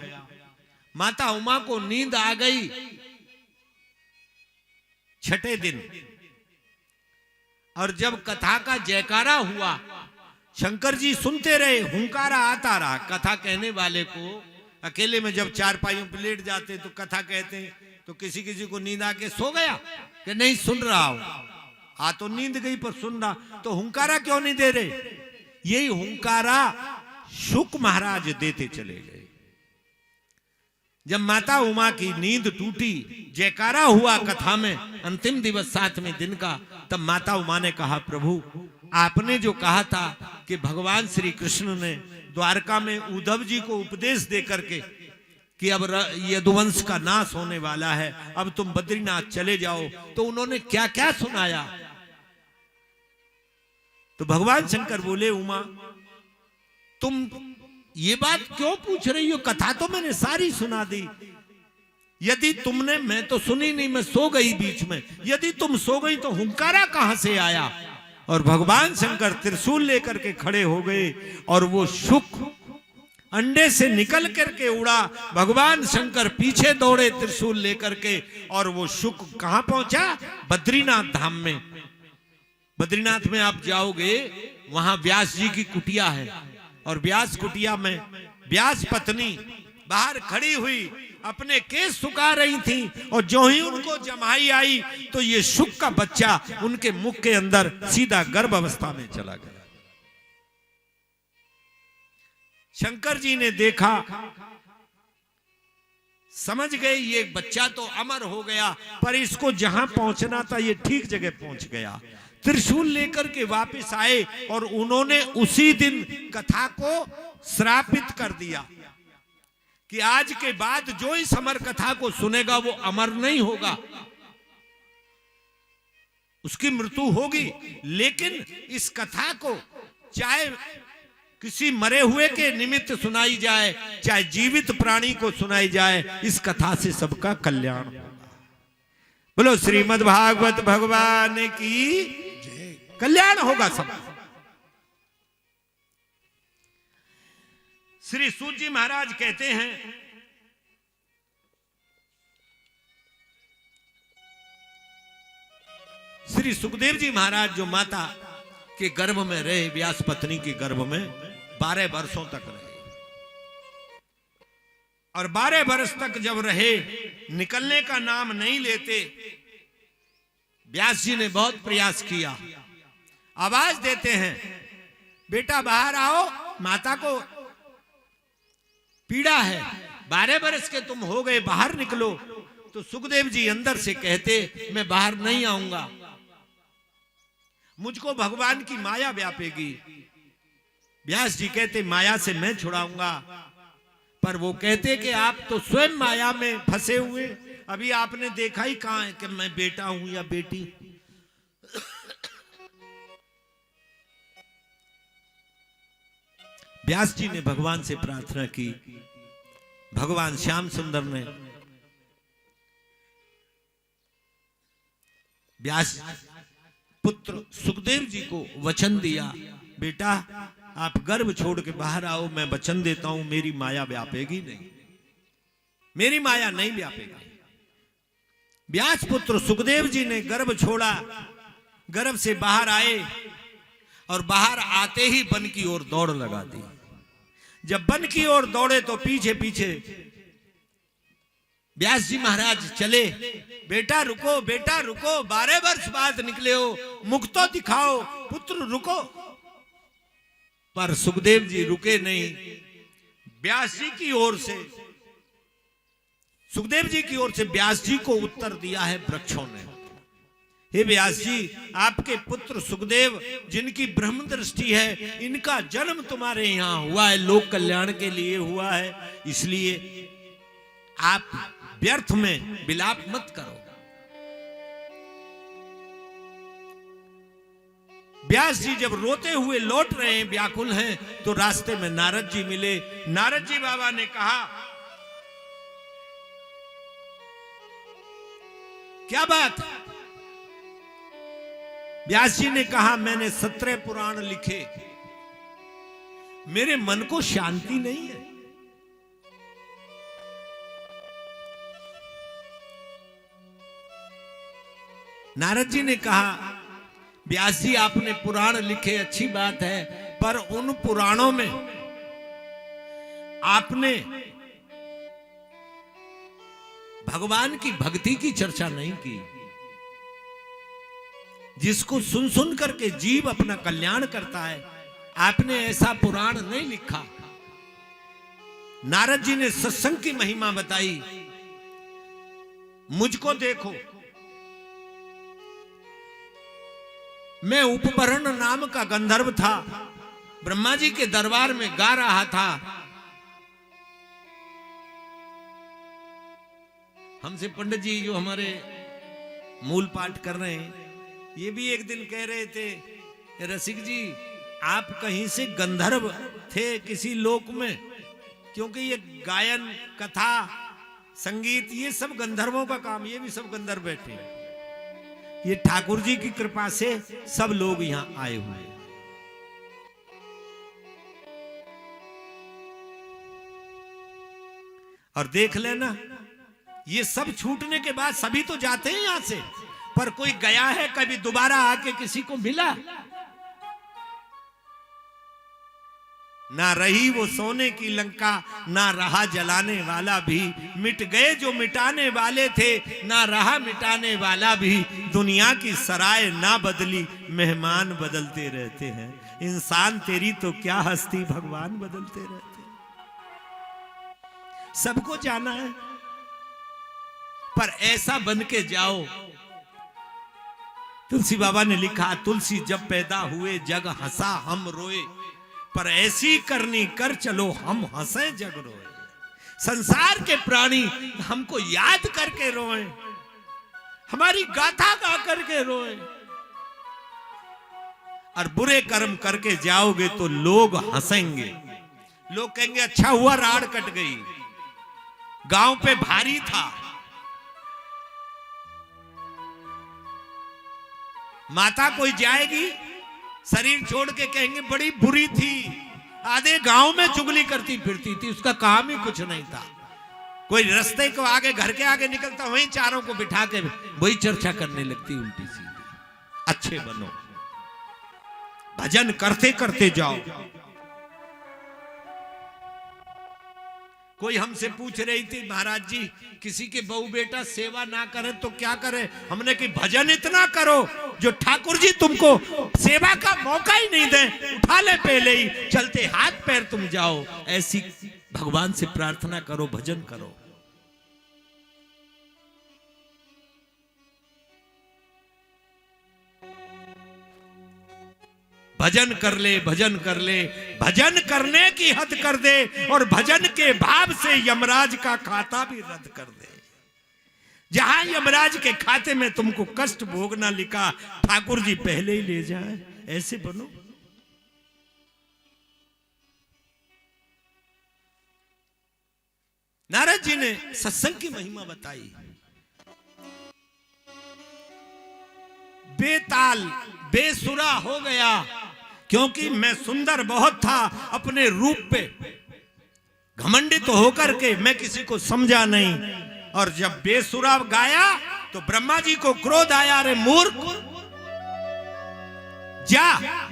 माता उमा को नींद आ गई। छठे दिन और जब कथा का जयकारा हुआ शंकर जी सुनते रहे, हुंकारा आता रहा। कथा कहने वाले को अकेले में जब चारपाइयों पर लेट जाते तो कथा कहते हैं तो किसी किसी को नींद आके सो गया कि नहीं सुन रहा हूं, आ तो नींद गई पर सुन रहा, तो हुंकारा क्यों नहीं दे रहे? यही हुंकारा शुक महाराज देते चले गए। जब माता उमा की नींद टूटी, जयकारा हुआ कथा में अंतिम दिवस 7वें दिन का, तब माता उमा ने कहा प्रभु आपने जो कहा था कि भगवान श्री कृष्ण ने द्वारका में उद्धव जी को उपदेश दे करके कि अब यदुवंश का नाश होने वाला है, अब तुम बद्रीनाथ चले जाओ, तो उन्होंने क्या क्या सुनाया? तो भगवान शंकर बोले उमा तुम ये बात क्यों पूछ रही हो? कथा तो मैंने सारी सुना दी। यदि तुमने, मैं तो सुनी नहीं, मैं सो गई बीच में, यदि तुम सो गई तो हुंकारा कहां से आया? और भगवान शंकर त्रिशूल लेकर के खड़े हो गए और वो शुक अंडे से निकल करके उड़ा। भगवान शंकर पीछे दौड़े त्रिशूल लेकर के और वो शुक कहां पहुंचा? बद्रीनाथ धाम में। बद्रीनाथ में आप जाओगे, वहां व्यास जी की कुटिया है, और व्यास कुटिया में व्यास पत्नी बाहर खड़ी हुई अपने केस सुखा रही थी, और जो ही उनको जमाई आई तो ये शुक का बच्चा उनके मुख के अंदर सीधा गर्भ अवस्था में चला गया। शंकर जी ने देखा, समझ गए ये बच्चा तो अमर हो गया, पर इसको जहां पहुंचना था ये ठीक जगह पहुंच गया। त्रिशूल लेकर के वापस आए और उन्होंने उसी दिन कथा को श्रापित कर दिया कि आज के बाद जो इस अमर कथा को सुनेगा वो अमर नहीं होगा, उसकी मृत्यु होगी। लेकिन इस कथा को चाहे किसी मरे हुए के निमित्त सुनाई जाए, चाहे जीवित प्राणी को सुनाई जाए, इस कथा से सबका कल्याण होगा। बोलो श्रीमद् भागवत भगवान की कल्याण होगा सब। श्री सूत जी महाराज कहते हैं, श्री सुखदेव जी महाराज जो माता के गर्भ में रहे, व्यास पत्नी के गर्भ में 12 वर्षों तक रहे, और 12 वर्ष तक जब रहे निकलने का नाम नहीं लेते। व्यास जी ने बहुत प्रयास किया, आवाज देते हैं बेटा बाहर आओ, माता को पीड़ा है, 12 वर्ष के तुम हो गए, बाहर निकलो। तो सुखदेव जी अंदर से कहते मैं बाहर नहीं आऊंगा, मुझको भगवान की माया व्यापेगी। व्यास जी कहते माया से मैं छुड़ाऊंगा, पर वो कहते कि आप तो स्वयं माया में फंसे हुए, अभी आपने देखा ही कहां है कि मैं बेटा हूं या बेटी। व्यास जी ने भगवान से प्रार्थना की, भगवान श्याम सुंदर ने व्यास पुत्र सुखदेव जी को वचन दिया, बेटा आप गर्भ छोड़ के बाहर आओ, मैं वचन देता हूं मेरी माया व्यापेगी नहीं, मेरी माया नहीं व्यापेगी। व्यास पुत्र सुखदेव जी ने गर्भ छोड़ा, गर्भ से बाहर आए, और बाहर आते ही वन की ओर दौड़ लगा दी। जब वन की ओर दौड़े तो पीछे पीछे व्यास जी महाराज चले, बेटा रुको, बेटा रुको, 12 वर्ष बाद निकले हो, मुख तो दिखाओ, पुत्र रुको। पर सुखदेव जी रुके नहीं। व्यास जी की ओर से, सुखदेव जी की ओर से व्यास जी को उत्तर दिया है वृक्षों ने, हे व्यास जी, आपके पुत्र सुखदेव जिनकी ब्रह्म दृष्टि है, इनका जन्म तुम्हारे यहां हुआ है, लोक कल्याण के लिए हुआ है, इसलिए आप व्यर्थ में विलाप मत करो। व्यास जी जब रोते हुए लौट रहे हैं, व्याकुल हैं, तो रास्ते में नारद जी मिले। नारद जी बाबा ने कहा, क्या बात? व्यास जी ने कहा, मैंने 17 पुराण लिखे, मेरे मन को शांति नहीं है। नारद जी ने कहा, व्यास जी आपने पुराण लिखे अच्छी बात है, पर उन पुराणों में आपने भगवान की भक्ति की चर्चा नहीं की, जिसको सुन सुन करके जीव अपना कल्याण करता है, आपने ऐसा पुराण नहीं लिखा। नारद जी ने सत्संग की महिमा बताई। मुझको देखो, मैं उपवरण नाम का गंधर्व था, ब्रह्मा जी के दरबार में गा रहा था। हमसे पंडित जी जो हमारे मूल पाठ कर रहे हैं, ये भी एक दिन कह रहे थे, रसिक जी आप कहीं से गंधर्व थे किसी लोक में, क्योंकि ये गायन, कथा, संगीत, ये सब गंधर्वों का काम, ये भी सब गंधर्व बैठे हैं। ये ठाकुर जी की कृपा से सब लोग यहां आए हुए हैं। और देख लेना, ये सब छूटने के बाद सभी तो जाते हैं यहां से, पर कोई गया है कभी दोबारा आके किसी को मिला? ना रही वो सोने की लंका, ना रहा जलाने वाला भी, मिट गए जो मिटाने वाले थे, ना रहा मिटाने वाला भी। दुनिया की सराय ना बदली, मेहमान बदलते रहते हैं। इंसान तेरी तो क्या हस्ती, भगवान बदलते रहते हैं। सबको जाना है, पर ऐसा बन के जाओ। तुलसी बाबा ने लिखा, तुलसी जब पैदा हुए जग हंसा हम रोए, पर ऐसी करनी कर चलो हम हंसे जग रोए। संसार के प्राणी हमको याद करके रोए, हमारी गाथा गा करके रोए, और बुरे कर्म करके जाओगे तो लोग हंसेंगे। लोग कहेंगे अच्छा हुआ राड़ कट गई, गांव पे भारी था। माता कोई जाएगी शरीर छोड़ के, कहेंगे बड़ी बुरी थी, आधे गांव में चुगली करती फिरती थी, उसका काम ही कुछ नहीं था। कोई रास्ते को आगे घर के आगे निकलता, वहीं चारों को बिठा के वही चर्चा करने लगती उल्टी सीधी। अच्छे बनो, भजन करते करते जाओ। कोई हमसे पूछ रही थी, महाराज जी किसी के बहू बेटा सेवा ना करे तो क्या करे? हमने कि भजन इतना करो जो ठाकुर जी तुमको सेवा का मौका ही नहीं दे, उठा ले पहले ही, चलते हाथ पैर तुम जाओ। ऐसी भगवान से प्रार्थना करो, भजन करो। भजन कर ले, भजन कर ले, भजन करने की हद कर दे, और भजन के भाव से यमराज का खाता भी रद्द कर दे। जहां यमराज के खाते में तुमको कष्ट भोगना लिखा, ठाकुर जी पहले ही ले जाए। ऐसे बनो। नारद जी ने सत्संग की महिमा बताई। बेताल बेसुरा हो गया, क्योंकि मैं सुंदर बहुत था, अपने रूप पे घमंडित होकर के मैं किसी को समझा नहीं। और जब बेसुरा गाया तो ब्रह्मा जी को क्रोध आया, अरे मूर्ख, जा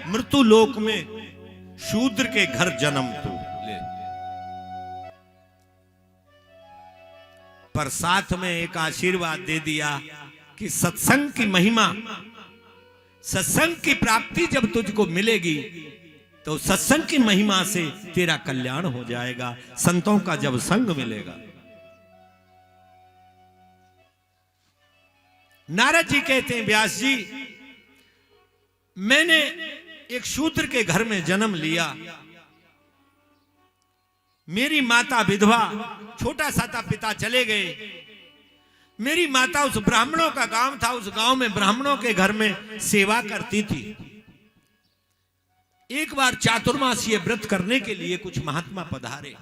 मृत्यु लोक में शूद्र के घर जन्म तू ले। पर साथ में एक आशीर्वाद दे दिया कि सत्संग की महिमा, सत्संग की प्राप्ति जब तुझको मिलेगी तो सत्संग की महिमा से तेरा कल्याण हो जाएगा। संतों का जब संग मिलेगा। नारद जी कहते हैं, व्यास जी मैंने एक शूद्र के घर में जन्म लिया। मेरी माता विधवा, छोटा सा था, पिता चले गए। मेरी माता, उस ब्राह्मणों का गांव था, उस गांव में ब्राह्मणों के घर में सेवा करती थी। एक बार चातुर्मासीय व्रत करने के लिए कुछ महात्मा पधारे।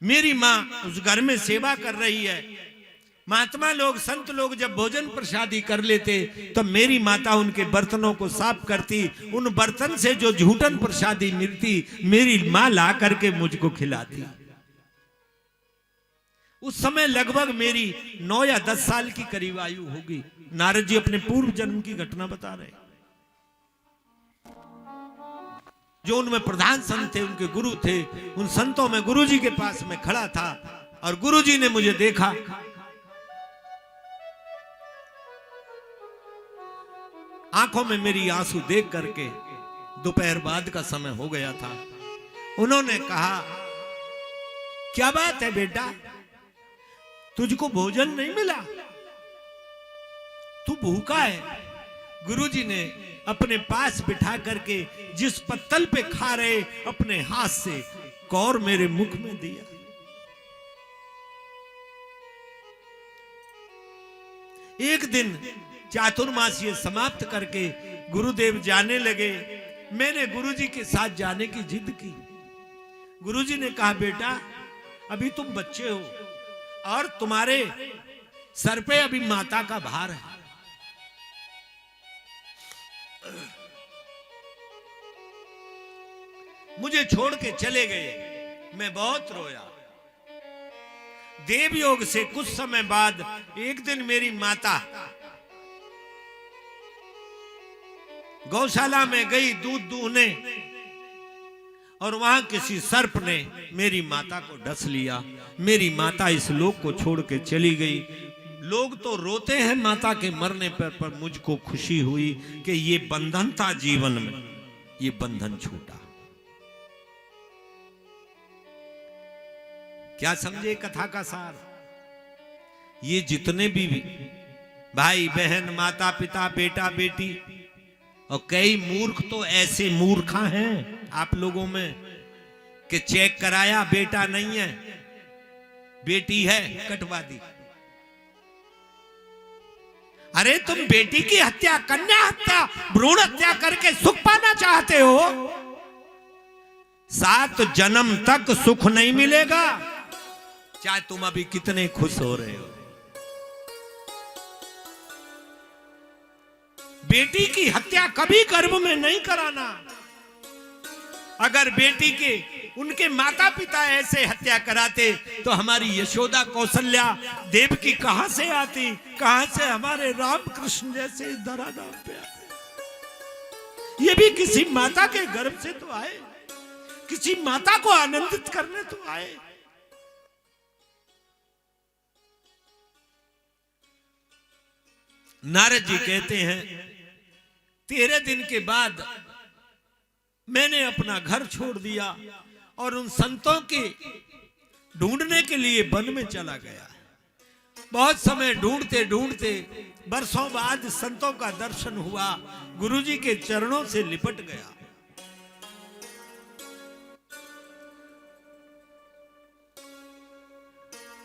मेरी मां उस घर में सेवा कर रही है। महात्मा लोग, संत लोग जब भोजन प्रसादी कर लेते तो मेरी माता उनके बर्तनों को साफ करती। उन बर्तन से जो झूठन प्रसादी मिलती, मेरी मां ला करके मुझको खिलाती। उस समय लगभग मेरी 9 या 10 साल की करीब आयु होगी। नारद जी अपने पूर्व जन्म की घटना बता रहे। जो उनमें प्रधान संत थे, उनके गुरु थे, उन संतों में गुरु जी के पास में खड़ा था और गुरु जी ने मुझे देखा। आंखों में मेरी आंसू देख करके, दोपहर बाद का समय हो गया था, उन्होंने कहा, क्या बात है बेटा, तुझको भोजन नहीं मिला, तू भूखा है। गुरुजी ने अपने पास बिठा करके जिस पत्तल पे खा रहे, अपने हाथ से कौर मेरे मुख में दिया। एक दिन चातुर्मासीय समाप्त करके गुरुदेव जाने लगे। मैंने गुरुजी के साथ जाने की जिद की। गुरुजी ने कहा, बेटा अभी तुम बच्चे हो और तुम्हारे सर पे अभी माता का भार है। मुझे छोड़ के चले गए। मैं बहुत रोया। देवयोग से कुछ समय बाद एक दिन मेरी माता गौशाला में गई दूध दूहने और वहां किसी सर्प ने मेरी माता को डस लिया। मेरी माता इस लोक को छोड़ के चली गई। लोग तो रोते हैं माता के मरने पर मुझको खुशी हुई कि ये बंधन था जीवन में, ये बंधन छूटा। क्या समझे कथा का सार? ये जितने भी भाई बहन, माता पिता, बेटा बेटी, और कई मूर्ख तो ऐसे मूर्खा हैं आप लोगों में कि चेक कराया बेटा नहीं है, बेटी है, कटवा दी। अरे तुम बेटी की हत्या, कन्या हत्या, भ्रूण हत्या करके सुख पाना चाहते हो? 7 जन्म तक सुख नहीं मिलेगा, चाहे तुम अभी कितने खुश हो रहे हो। बेटी की हत्या कभी गर्भ में नहीं कराना। अगर बेटी के उनके माता पिता ऐसे हत्या कराते तो हमारी यशोदा, कौशल्या, देवकी कहां से आती? कहां से हमारे रामकृष्ण जैसे इस धरा नाम पे आते? ये भी किसी माता के गर्भ से तो आए, किसी माता को आनंदित करने तो आए। नारद जी कहते हैं 13 दिन के बाद मैंने अपना घर छोड़ दिया और उन संतों के ढूंढने के लिए वन में चला गया। बहुत समय ढूंढते ढूंढते बरसों बाद संतों का दर्शन हुआ, गुरुजी के चरणों से लिपट गया।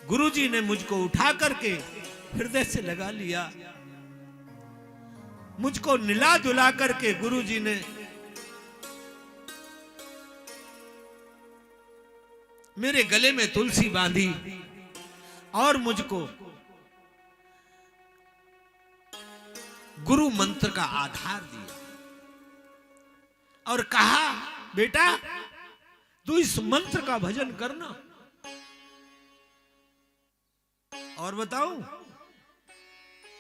गुरुजी ने मुझको उठा करके हृदय से लगा लिया। मुझको निला धुला करके गुरुजी ने मेरे गले में तुलसी बांधी और मुझको गुरु मंत्र का आधार दिया और कहा, बेटा तू इस मंत्र का भजन करना। और बताऊं,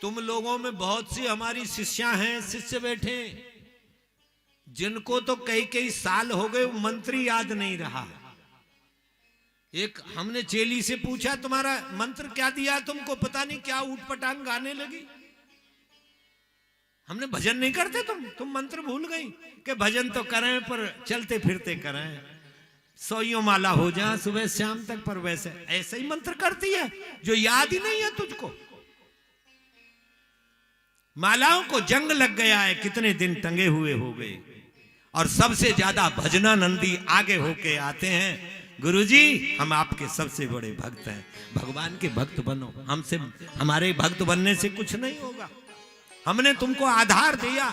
तुम लोगों में बहुत सी हमारी शिष्या हैं, शिष्य बैठे, जिनको तो कई कई साल हो गए मंत्र याद नहीं रहा। एक हमने चेली से पूछा, तुम्हारा मंत्र क्या दिया तुमको? पता नहीं क्या ऊटपटांग गाने लगी। हमने भजन नहीं करते तुम मंत्र भूल गई कि भजन तो करें पर चलते फिरते करें, सोइयों माला हो जाए सुबह शाम तक, पर वैसे ऐसे ही मंत्र करती है जो याद ही नहीं है तुझको। मालाओं को जंग लग गया है, कितने दिन टंगे हुए हो गए। और सबसे ज्यादा भजनानंदी आगे होके आते हैं, गुरुजी हम आपके सबसे बड़े भक्त हैं, भगवान के भक्त बनो। हमसे हमारे भक्त बनने से कुछ नहीं होगा, हमने तुमको आधार दिया,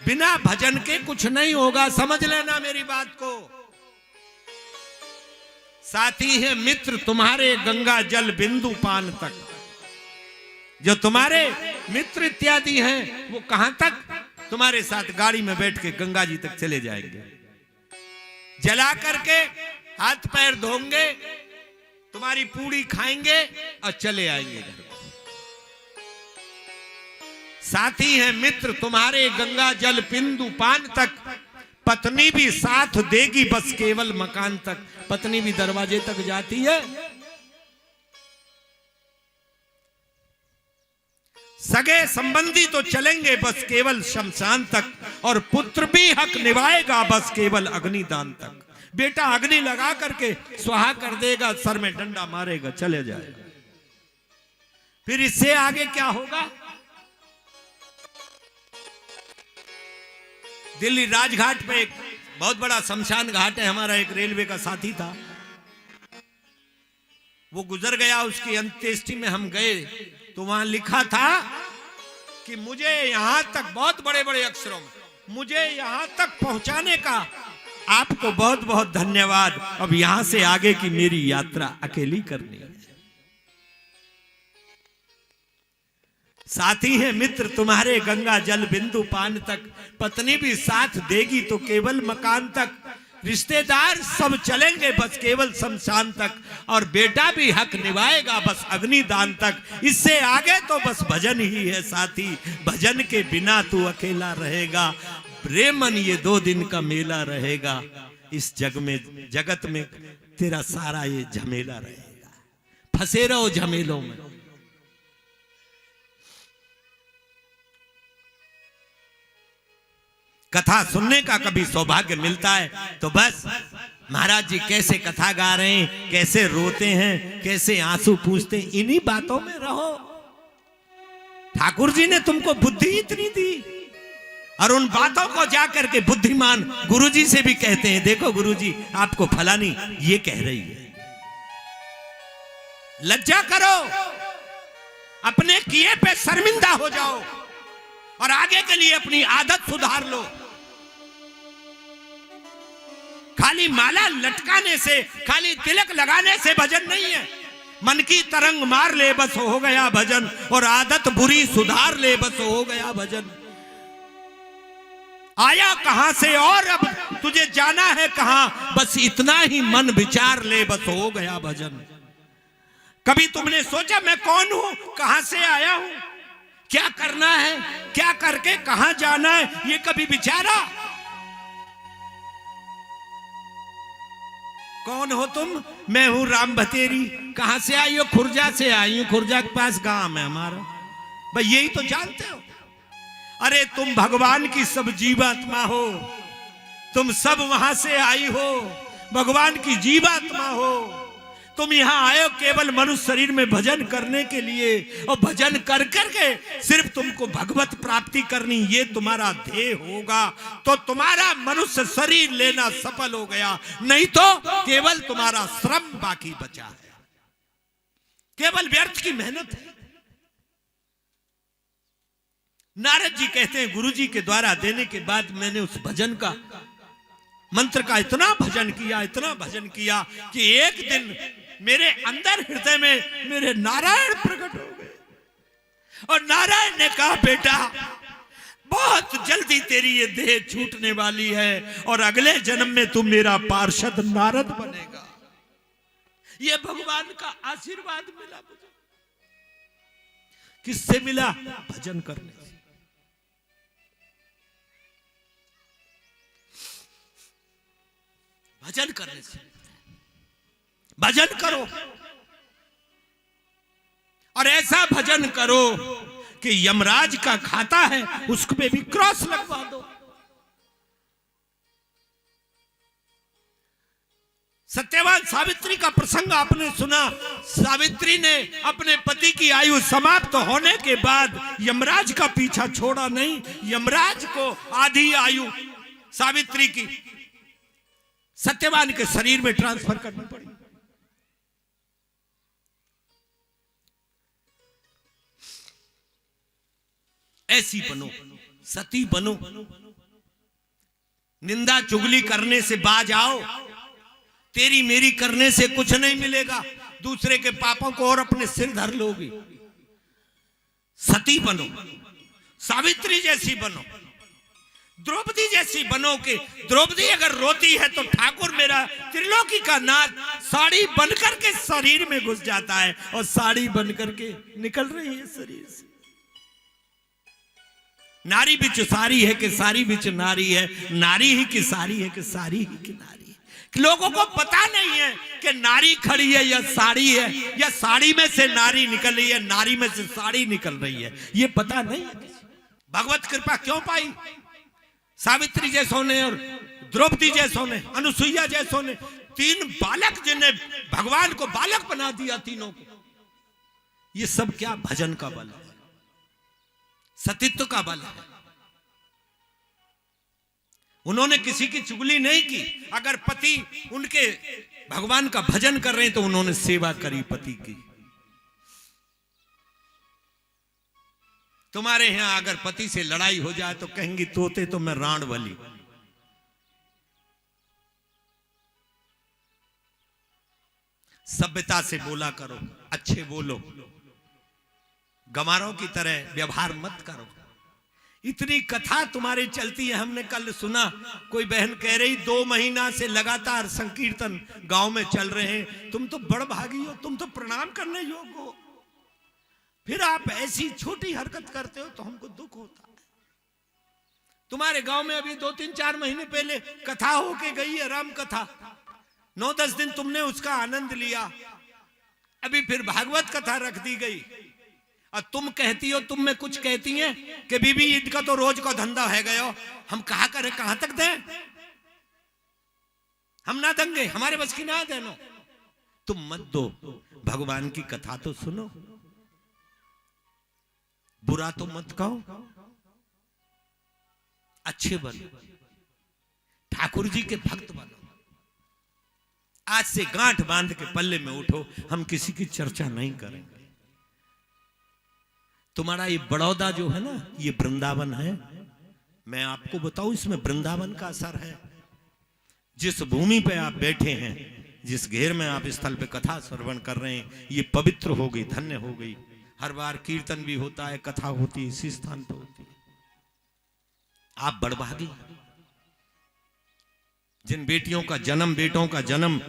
बिना भजन के कुछ नहीं होगा, समझ लेना मेरी बात को। साथी है मित्र तुम्हारे गंगा जल बिंदु पान तक। जो तुम्हारे मित्र इत्यादि हैं वो कहां तक? तुम्हारे साथ गाड़ी में बैठ के गंगा जी तक चले जाएंगे, जला करके हाथ पैर धोंगे, तुम्हारी पूड़ी खाएंगे और चले आएंगे घर। साथी है मित्र तुम्हारे गंगा जल बिंदु पान तक, पत्नी भी साथ देगी बस केवल मकान तक। पत्नी भी दरवाजे तक जाती है, सगे संबंधी तो चलेंगे बस केवल शमशान तक, और पुत्र भी हक निभाएगा बस केवल अग्निदान तक। बेटा अग्नि लगा करके स्वाहा कर देगा, सर में डंडा मारेगा, चले जाएगा। फिर इससे आगे क्या होगा? दिल्ली राजघाट पे एक बहुत बड़ा शमशान घाट है, हमारा एक रेलवे का साथी था, वो गुजर गया, उसकी अंत्येष्टि में हम गए तो वहां लिखा था कि मुझे यहां तक, बहुत बड़े बड़े अक्षरों में, मुझे यहां तक पहुंचाने का आपको बहुत बहुत धन्यवाद। अब यहां से आगे की मेरी यात्रा अकेली करनी है। साथी है मित्र तुम्हारे गंगा जल बिंदु पान तक, पत्नी भी साथ देगी तो केवल मकान तक। रिश्तेदार सब चलेंगे बस केवल शमशान तक, और बेटा भी हक निभाएगा बस अग्निदान तक। इससे आगे तो बस भजन ही है साथी, भजन के बिना तू अकेला रहेगा। रे मन ये 2 दिन का मेला रहेगा, इस जगत में तेरा सारा ये झमेला रहेगा। फंसे रहो झमेलों में। कथा सुनने का कभी सौभाग्य मिलता है तो बस महाराज जी कैसे कथा गा रहे हैं, कैसे रोते हैं, कैसे आंसू पूछते हैं, इन्हीं बातों में रहो। ठाकुर जी ने तुमको बुद्धि इतनी दी, और उन बातों को जाकर के बुद्धिमान गुरुजी से भी कहते हैं, देखो गुरुजी आपको फलानी ये कह रही है। लज्जा करो, अपने किए पे शर्मिंदा हो जाओ, और आगे के लिए अपनी आदत सुधार लो। खाली माला लटकाने से, खाली तिलक लगाने से भजन नहीं है। मन की तरंग मार ले बस हो गया भजन, और आदत बुरी सुधार ले बस हो गया भजन। आया कहां से और अब तुझे जाना है कहां, बस इतना ही मन विचार ले बस हो गया भजन। कभी तुमने सोचा मैं कौन हूं, कहां से आया हूं, क्या करना है, क्या करके कहां जाना है, ये कभी विचारा? कौन हो तुम? मैं हूं राम भतेरी। कहां से आई हो? खुर्जा से आई हूं, खुर्जा के पास गांव है हमारा। भाई यही तो जानते हो। अरे तुम भगवान की सब जीवात्मा हो, तुम सब वहां से आई हो, भगवान की जीवात्मा हो। तुम यहां आए हो केवल मनुष्य शरीर में भजन करने के लिए, और भजन कर करके सिर्फ तुमको भगवत प्राप्ति करनी, ये तुम्हारा ध्येय होगा तो तुम्हारा मनुष्य शरीर लेना सफल हो गया। नहीं तो केवल तुम्हारा श्रम बाकी बचा है, केवल व्यर्थ की मेहनत है। नारद जी कहते हैं गुरुजी के द्वारा देने के बाद मैंने उस भजन का, मंत्र का इतना भजन किया, इतना भजन किया कि एक दिन मेरे अंदर हृदय में मेरे नारायण प्रकट हो गए। और नारायण ने कहा बेटा बहुत जल्दी तेरी ये देह छूटने वाली है, और अगले जन्म में तू मेरा पार्षद नारद बनेगा। ये भगवान का आशीर्वाद मिला मुझे। किससे मिला? भजन करने से। भजन करने से। भजन करो, और ऐसा भजन करो कि यमराज का खाता है उसको पे भी क्रॉस लगवा दो। सत्यवान सावित्री का प्रसंग आपने सुना। सावित्री ने अपने पति की आयु समाप्त होने के बाद यमराज का पीछा छोड़ा नहीं। यमराज को आधी आयु सावित्री की सत्यवान के शरीर में ट्रांसफर करनी पड़ी। ऐसी बनो, सती बनो, निंदा चुगली करने से बाज आओ। तेरी मेरी करने से कुछ नहीं मिलेगा, दूसरे के पापों को और अपने सिर धर लोगी। सती बनो, सावित्री जैसी बनो, द्रौपदी जैसी बनो। कि द्रौपदी अगर रोती है तो ठाकुर मेरा त्रिलोकी का नाथ साड़ी बनकर के शरीर में घुस जाता है, और साड़ी बनकर के निकल रही है शरीर से। नारी बिच सारी है कि सारी बिच नारी है, नारी ही की सारी है कि सारी ही की नारी है। लोगों को पता नहीं है कि नारी खड़ी है या साड़ी है, या साड़ी में से नारी निकल रही है, नारी में से साड़ी निकल रही है, ये पता नहीं है। भगवत कृपा क्यों पाई? सावित्री जैसों ने, और द्रौपदी जैसों ने, अनुसुईया जैसों ने, 3 बालक जिन्हें भगवान को बालक बना दिया तीनों को। ये सब क्या? भजन का बल है, सतीत्व का बल है। उन्होंने किसी की चुगली नहीं की। अगर पति उनके भगवान का भजन कर रहे हैं तो उन्होंने सेवा करी पति की। तुम्हारे यहां अगर पति से लड़ाई हो जाए तो कहेंगी तोते तो मैं राणवली। सभ्यता से बोला करो, अच्छे बोलो, गंवारों की तरह व्यवहार मत करो। इतनी कथा तुम्हारी चलती है। हमने कल सुना कोई बहन कह रही 2 महीना से लगातार संकीर्तन गांव में चल रहे हैं, तुम तो बड़ भागी हो, तुम तो प्रणाम करने योग्य हो, फिर आप ऐसी छोटी हरकत करते हो तो हमको दुख होता है। तुम्हारे गांव में अभी 2-3-4 महीने पहले कथा होके गई है, राम कथा, 9-10 दिन तुमने उसका आनंद लिया, अभी फिर भागवत कथा रख दी गई और तुम कहती हो, तुम में कुछ कहती हैं कि बीबी ईद का तो रोज का धंधा है गयो, हम कहा करें, कहां तक दें, हम ना देंगे, हमारे बस की ना देनो। तुम मत दो, भगवान की कथा तो सुनो, बुरा तो मत कहो, अच्छे बनो, ठाकुर जी के भक्त बनो। आज से गांठ बांध के पल्ले में उठो, हम किसी की चर्चा नहीं करेंगे। तुम्हारा ये बड़ौदा जो है ना, ये वृंदावन है। मैं आपको बताऊं, इसमें वृंदावन का असर है। जिस भूमि पे आप बैठे हैं, जिस घेर में आप स्थल पे कथा श्रवण कर रहे हैं, ये पवित्र हो गई, धन्य हो गई। हर बार कीर्तन भी होता है, कथा होती है, इसी स्थान पे होती है। आप बड़भागी, जिन बेटियों का जन्म, बेटों का जन्म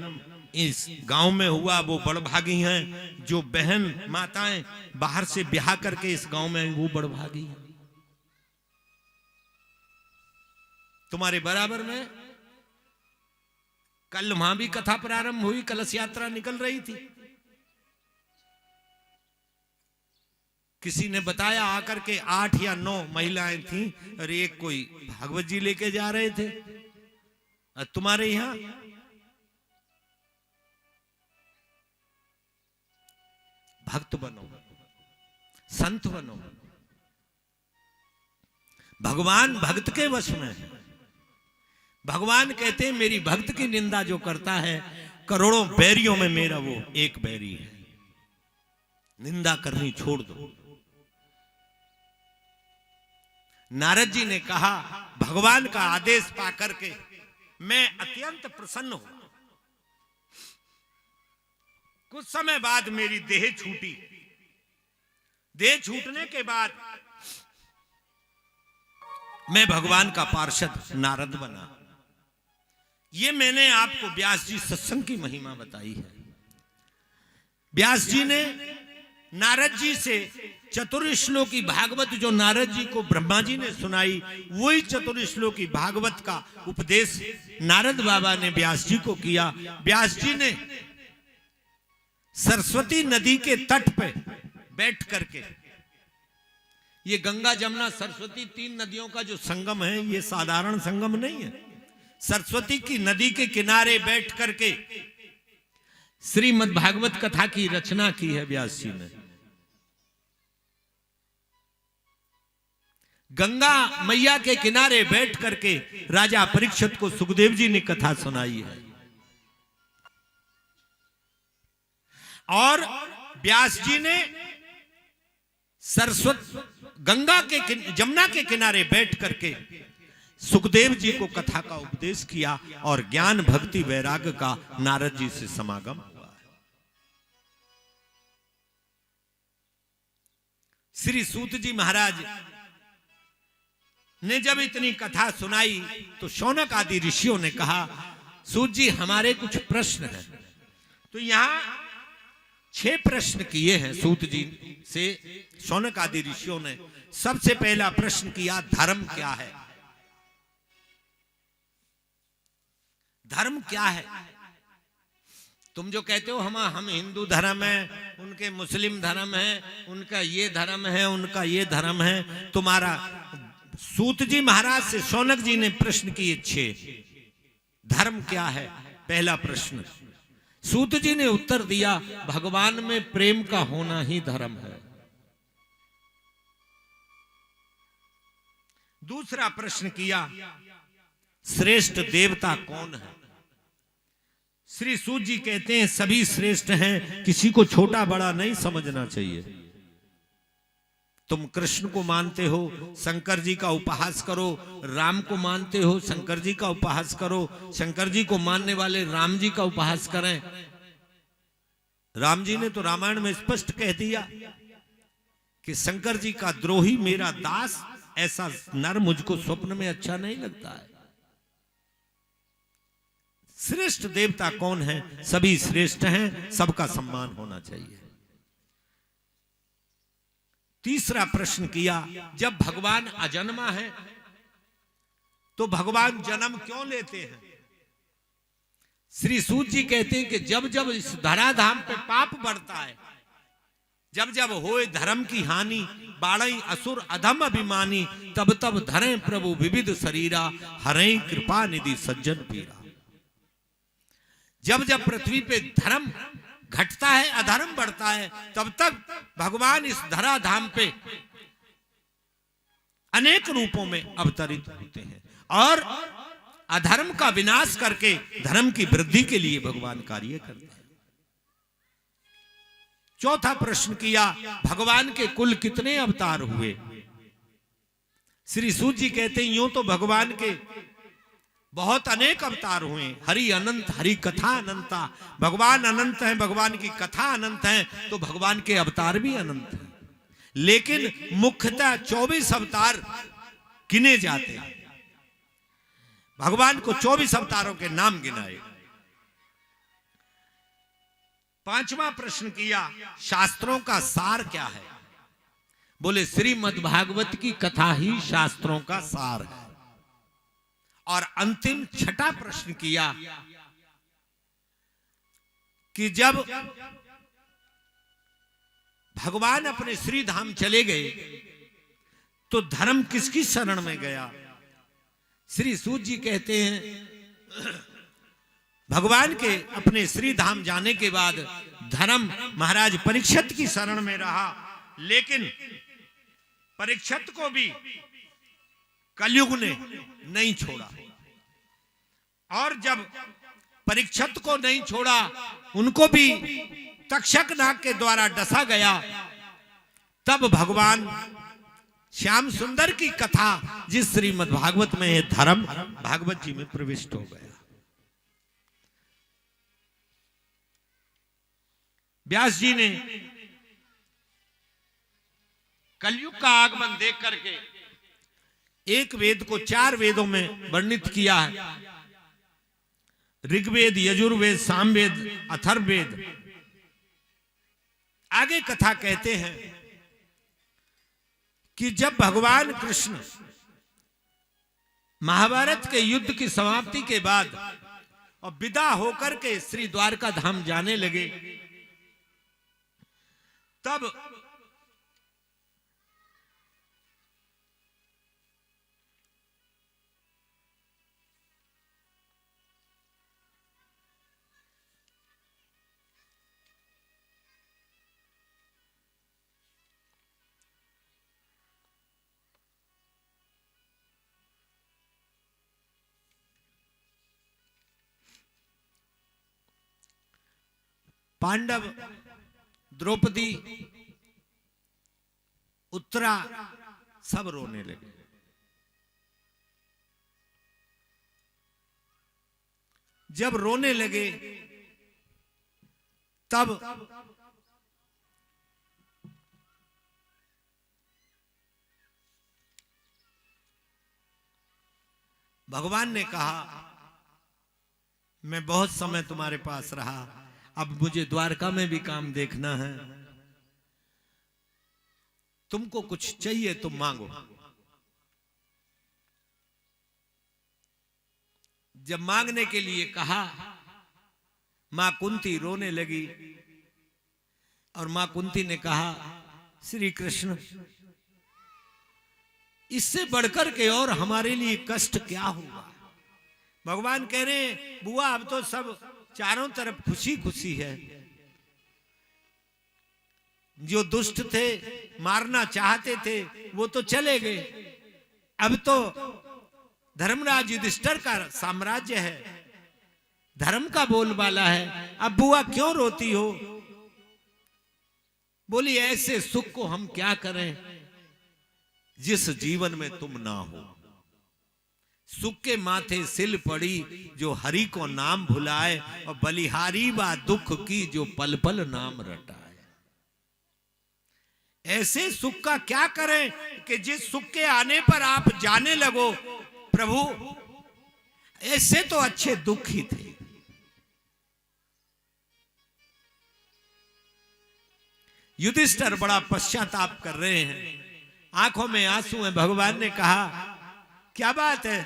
इस गांव में हुआ, वो बड़भागी हैं। जो बहन माताएं बाहर से ब्याह करके इस गांव में आई, वो बड़भागी हैं। तुम्हारे बराबर में कल वहां भी कथा प्रारंभ हुई, कलश यात्रा निकल रही थी। किसी ने बताया आकर के 8 या 9 महिलाएं थीं और एक कोई भागवत जी लेके जा रहे थे। और तुम्हारे यहां भक्त बनो, संत बनो। भगवान भक्त के वश में है। भगवान कहते हैं, मेरी भक्त की निंदा जो करता है, करोड़ों बैरियों में मेरा वो एक बैरी है। निंदा करनी छोड़ दो। नारद जी ने कहा, भगवान का आदेश पा करके मैं अत्यंत प्रसन्न हूं। कुछ समय बाद मेरी देह छूटी। देह छूटने के बाद मैं भगवान का पार्षद नारद बना। ये मैंने आपको व्यास जी सत्संग की महिमा बताई है। व्यास जी ने नारद जी से चतुर्श्लोकी भागवत, जो नारद जी को ब्रह्मा जी ने सुनाई, वही चतुर्श्लोकी भागवत का उपदेश नारद बाबा ने व्यास जी को किया। व्यास जी ने सरस्वती नदी के तट पे बैठ करके, ये गंगा जमुना सरस्वती 3 नदियों का जो संगम है, ये साधारण संगम नहीं है। सरस्वती की नदी के किनारे बैठ करके श्रीमद् भागवत कथा की रचना की है व्यास जी ने। गंगा मैया के किनारे बैठ करके राजा परीक्षित को सुखदेव जी ने कथा सुनाई है। और व्यास जी ने गंगा के जमुना के किनारे बैठ करके सुखदेव जी को कथा का उपदेश किया और ज्ञान भक्ति वैराग्य का नारद जी से समागम हुआ है। श्री सूत जी महाराज ने जब इतनी कथा सुनाई तो शौनक आदि ऋषियों ने कहा, सूत जी हमारे कुछ प्रश्न हैं। तो यहां 6 प्रश्न किए हैं सूत जी से शौनक आदि ऋषियों ने। सबसे पहला प्रश्न किया, धर्म क्या है? धर्म क्या है? तुम जो कहते हो हम हिंदू धर्म है, उनके मुस्लिम धर्म है, उनका ये धर्म है, उनका ये धर्म है। तुम्हारा सूत जी महाराज से शौनक जी ने प्रश्न किए 6। धर्म क्या है? पहला प्रश्न। सूत जी ने उत्तर दिया, भगवान में प्रेम का होना ही धर्म है। दूसरा प्रश्न किया, श्रेष्ठ देवता कौन है? श्री सूत जी कहते हैं, सभी श्रेष्ठ हैं, किसी को छोटा बड़ा नहीं समझना चाहिए। तुम कृष्ण को मानते हो, शंकर जी का उपहास करो। राम को मानते हो, शंकर जी का उपहास करो। शंकर जी को मानने वाले राम जी का उपहास करें। राम जी ने तो रामायण में स्पष्ट कह दिया कि शंकर जी का द्रोही मेरा दास ऐसा नर मुझको स्वप्न में अच्छा नहीं लगता है। श्रेष्ठ देवता कौन है? सभी श्रेष्ठ हैं, सबका सम्मान होना चाहिए। तीसरा प्रश्न किया, जब भगवान अजन्मा है तो भगवान जन्म क्यों लेते हैं? श्री सूत जी कहते हैं कि जब जब इस धराधाम पे पाप बढ़ता है, जब जब होए धर्म की हानि, बाड़ई असुर अधम अभिमानी, तब तब धरे प्रभु विविध शरीरा, हरे कृपा निधि सज्जन पीरा। जब जब पृथ्वी पे धर्म घटता है, अधर्म बढ़ता है, तब तक भगवान इस धराधाम पे अनेक रूपों में अवतरित होते हैं और अधर्म का विनाश करके धर्म की वृद्धि के लिए भगवान कार्य करते हैं। चौथा प्रश्न किया, भगवान के कुल कितने अवतार हुए? श्री सूत जी कहते हैं यूं तो भगवान के बहुत अनेक अवतार हुए, हरि अनंत, हरि कथा अनंता। भगवान अनंत हैं, भगवान की कथा अनंत है, तो भगवान के अवतार भी अनंत हैं। लेकिन मुख्यतः 24 अवतार गिने जाते हैं। भगवान को 24 अवतारों के नाम गिनाए। पांचवा प्रश्न किया, शास्त्रों का सार क्या है? बोले श्रीमद् भागवत की कथा ही शास्त्रों का सार है। और अंतिम छठा प्रश्न किया कि जब भगवान अपने श्री धाम चले गए तो धर्म किसकी शरण में गया? श्री सूत जी कहते हैं भगवान के अपने श्री धाम जाने के बाद धर्म महाराज परीक्षित की शरण में रहा, लेकिन परीक्षित को भी कलयुग ने नहीं छोड़ा। और जब परीक्षित को नहीं छोड़ा, उनको भी तक्षक नाग के द्वारा डसा गया, तब भगवान श्याम सुंदर की कथा जिस श्रीमद् भागवत में है, धर्म भागवत जी में प्रविष्ट हो गया। व्यास जी ने कलयुग का आगमन देख करके एक वेद को 4 वेदों में वर्णित किया है। ऋग्वेद, यजुर्वेद, सामवेद, अथर्ववेद। आगे कथा कहते हैं कि जब भगवान कृष्ण महाभारत के युद्ध की समाप्ति के बाद और विदा होकर के श्री द्वारका धाम जाने लगे, तब पांडव, द्रौपदी, उत्तरा सब रोने लगे। जब रोने लगे तब भगवान ने कहा, मैं बहुत समय तुम्हारे पास रहा, अब मुझे द्वारका में भी काम देखना है, तुमको कुछ चाहिए तो मांगो। जब मांगने के लिए कहा, मां कुंती रोने लगी और मां कुंती ने कहा, श्री कृष्ण, इससे बढ़कर के और हमारे लिए कष्ट क्या होगा? भगवान कह रहे हैं, बुआ अब तो सब चारों तरफ खुशी खुशी है। जो दुष्ट थे, मारना चाहते थे, वो तो चले गए। अब तो धर्मराज युधिष्ठिर का साम्राज्य है, धर्म का बोलबाला है। अब बुआ क्यों रोती हो? बोली, ऐसे सुख को हम क्या करें जिस जीवन में तुम ना हो। सुख के माथे सिल पड़ी जो हरि को नाम भुलाए, और बलिहारी बा दुख की जो पल पल नाम रटाए। ऐसे सुख का क्या करें कि जिस सुख के आने पर आप जाने लगो प्रभु ऐसे तो अच्छे दुख ही थे। युधिष्ठिर बड़ा पश्चाताप कर रहे हैं, आंखों में आंसू हैं। भगवान ने कहा क्या बात है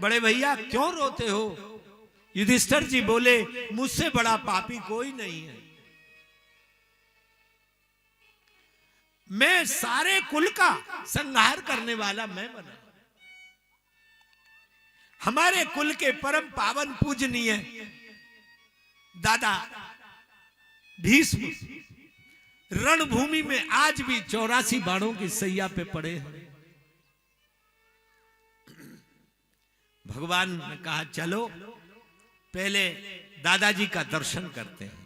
बड़े भैया, क्यों रोते हो? युधिष्ठिर जी बोले मुझसे बड़ा पापी कोई नहीं है, मैं सारे कुल का संहार करने वाला मैं बना। हमारे कुल के परम पावन पूजनीय दादा भीष्म रणभूमि में आज भी 84 बाणों की सैया पे पड़े हैं। भगवान ने कहा चलो पहले दादाजी का दर्शन करते हैं।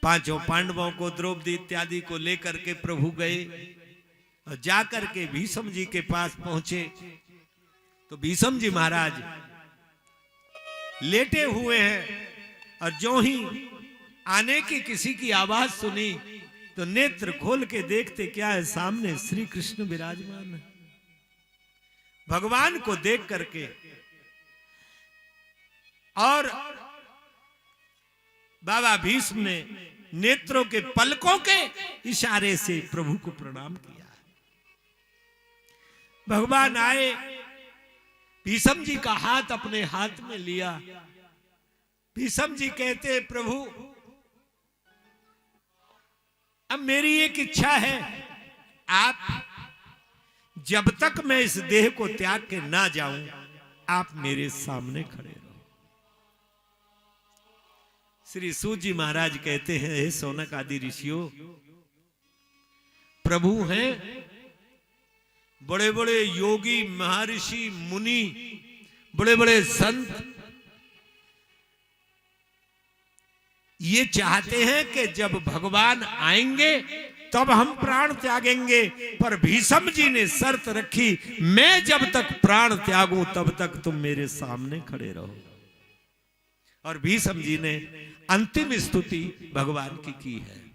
पांचों पांडवों को द्रौपदी इत्यादि को लेकर के प्रभु गए और जाकर के भीष्म जी के पास पहुंचे तो भीष्म जी महाराज लेटे हुए हैं और जो ही आने की किसी की आवाज सुनी तो नेत्र खोल के देखते क्या है, सामने श्री कृष्ण विराजमान है। भगवान को देख करके और बाबा भीष्म ने नेत्रों के पलकों के इशारे से प्रभु को प्रणाम किया। भगवान आए, भीष्म जी का हाथ अपने हाथ में लिया। भीष्म जी कहते प्रभु अब मेरी एक इच्छा है, आप जब तक मैं इस देह को त्याग के ना जाऊं आप मेरे सामने खड़े रहो। श्री सूत जी महाराज कहते हैं हे सौनक आदि ऋषियों, प्रभु हैं बड़े बड़े योगी महर्षि मुनि, बड़े बड़े संत, ये चाहते हैं कि जब भगवान आएंगे तब हम प्राण त्यागेंगे, पर भीष्म जी ने शर्त रखी मैं जब तक प्राण त्यागूं तब तक तुम मेरे सामने खड़े रहो। और भीष्म जी ने अंतिम स्तुति भगवान की है।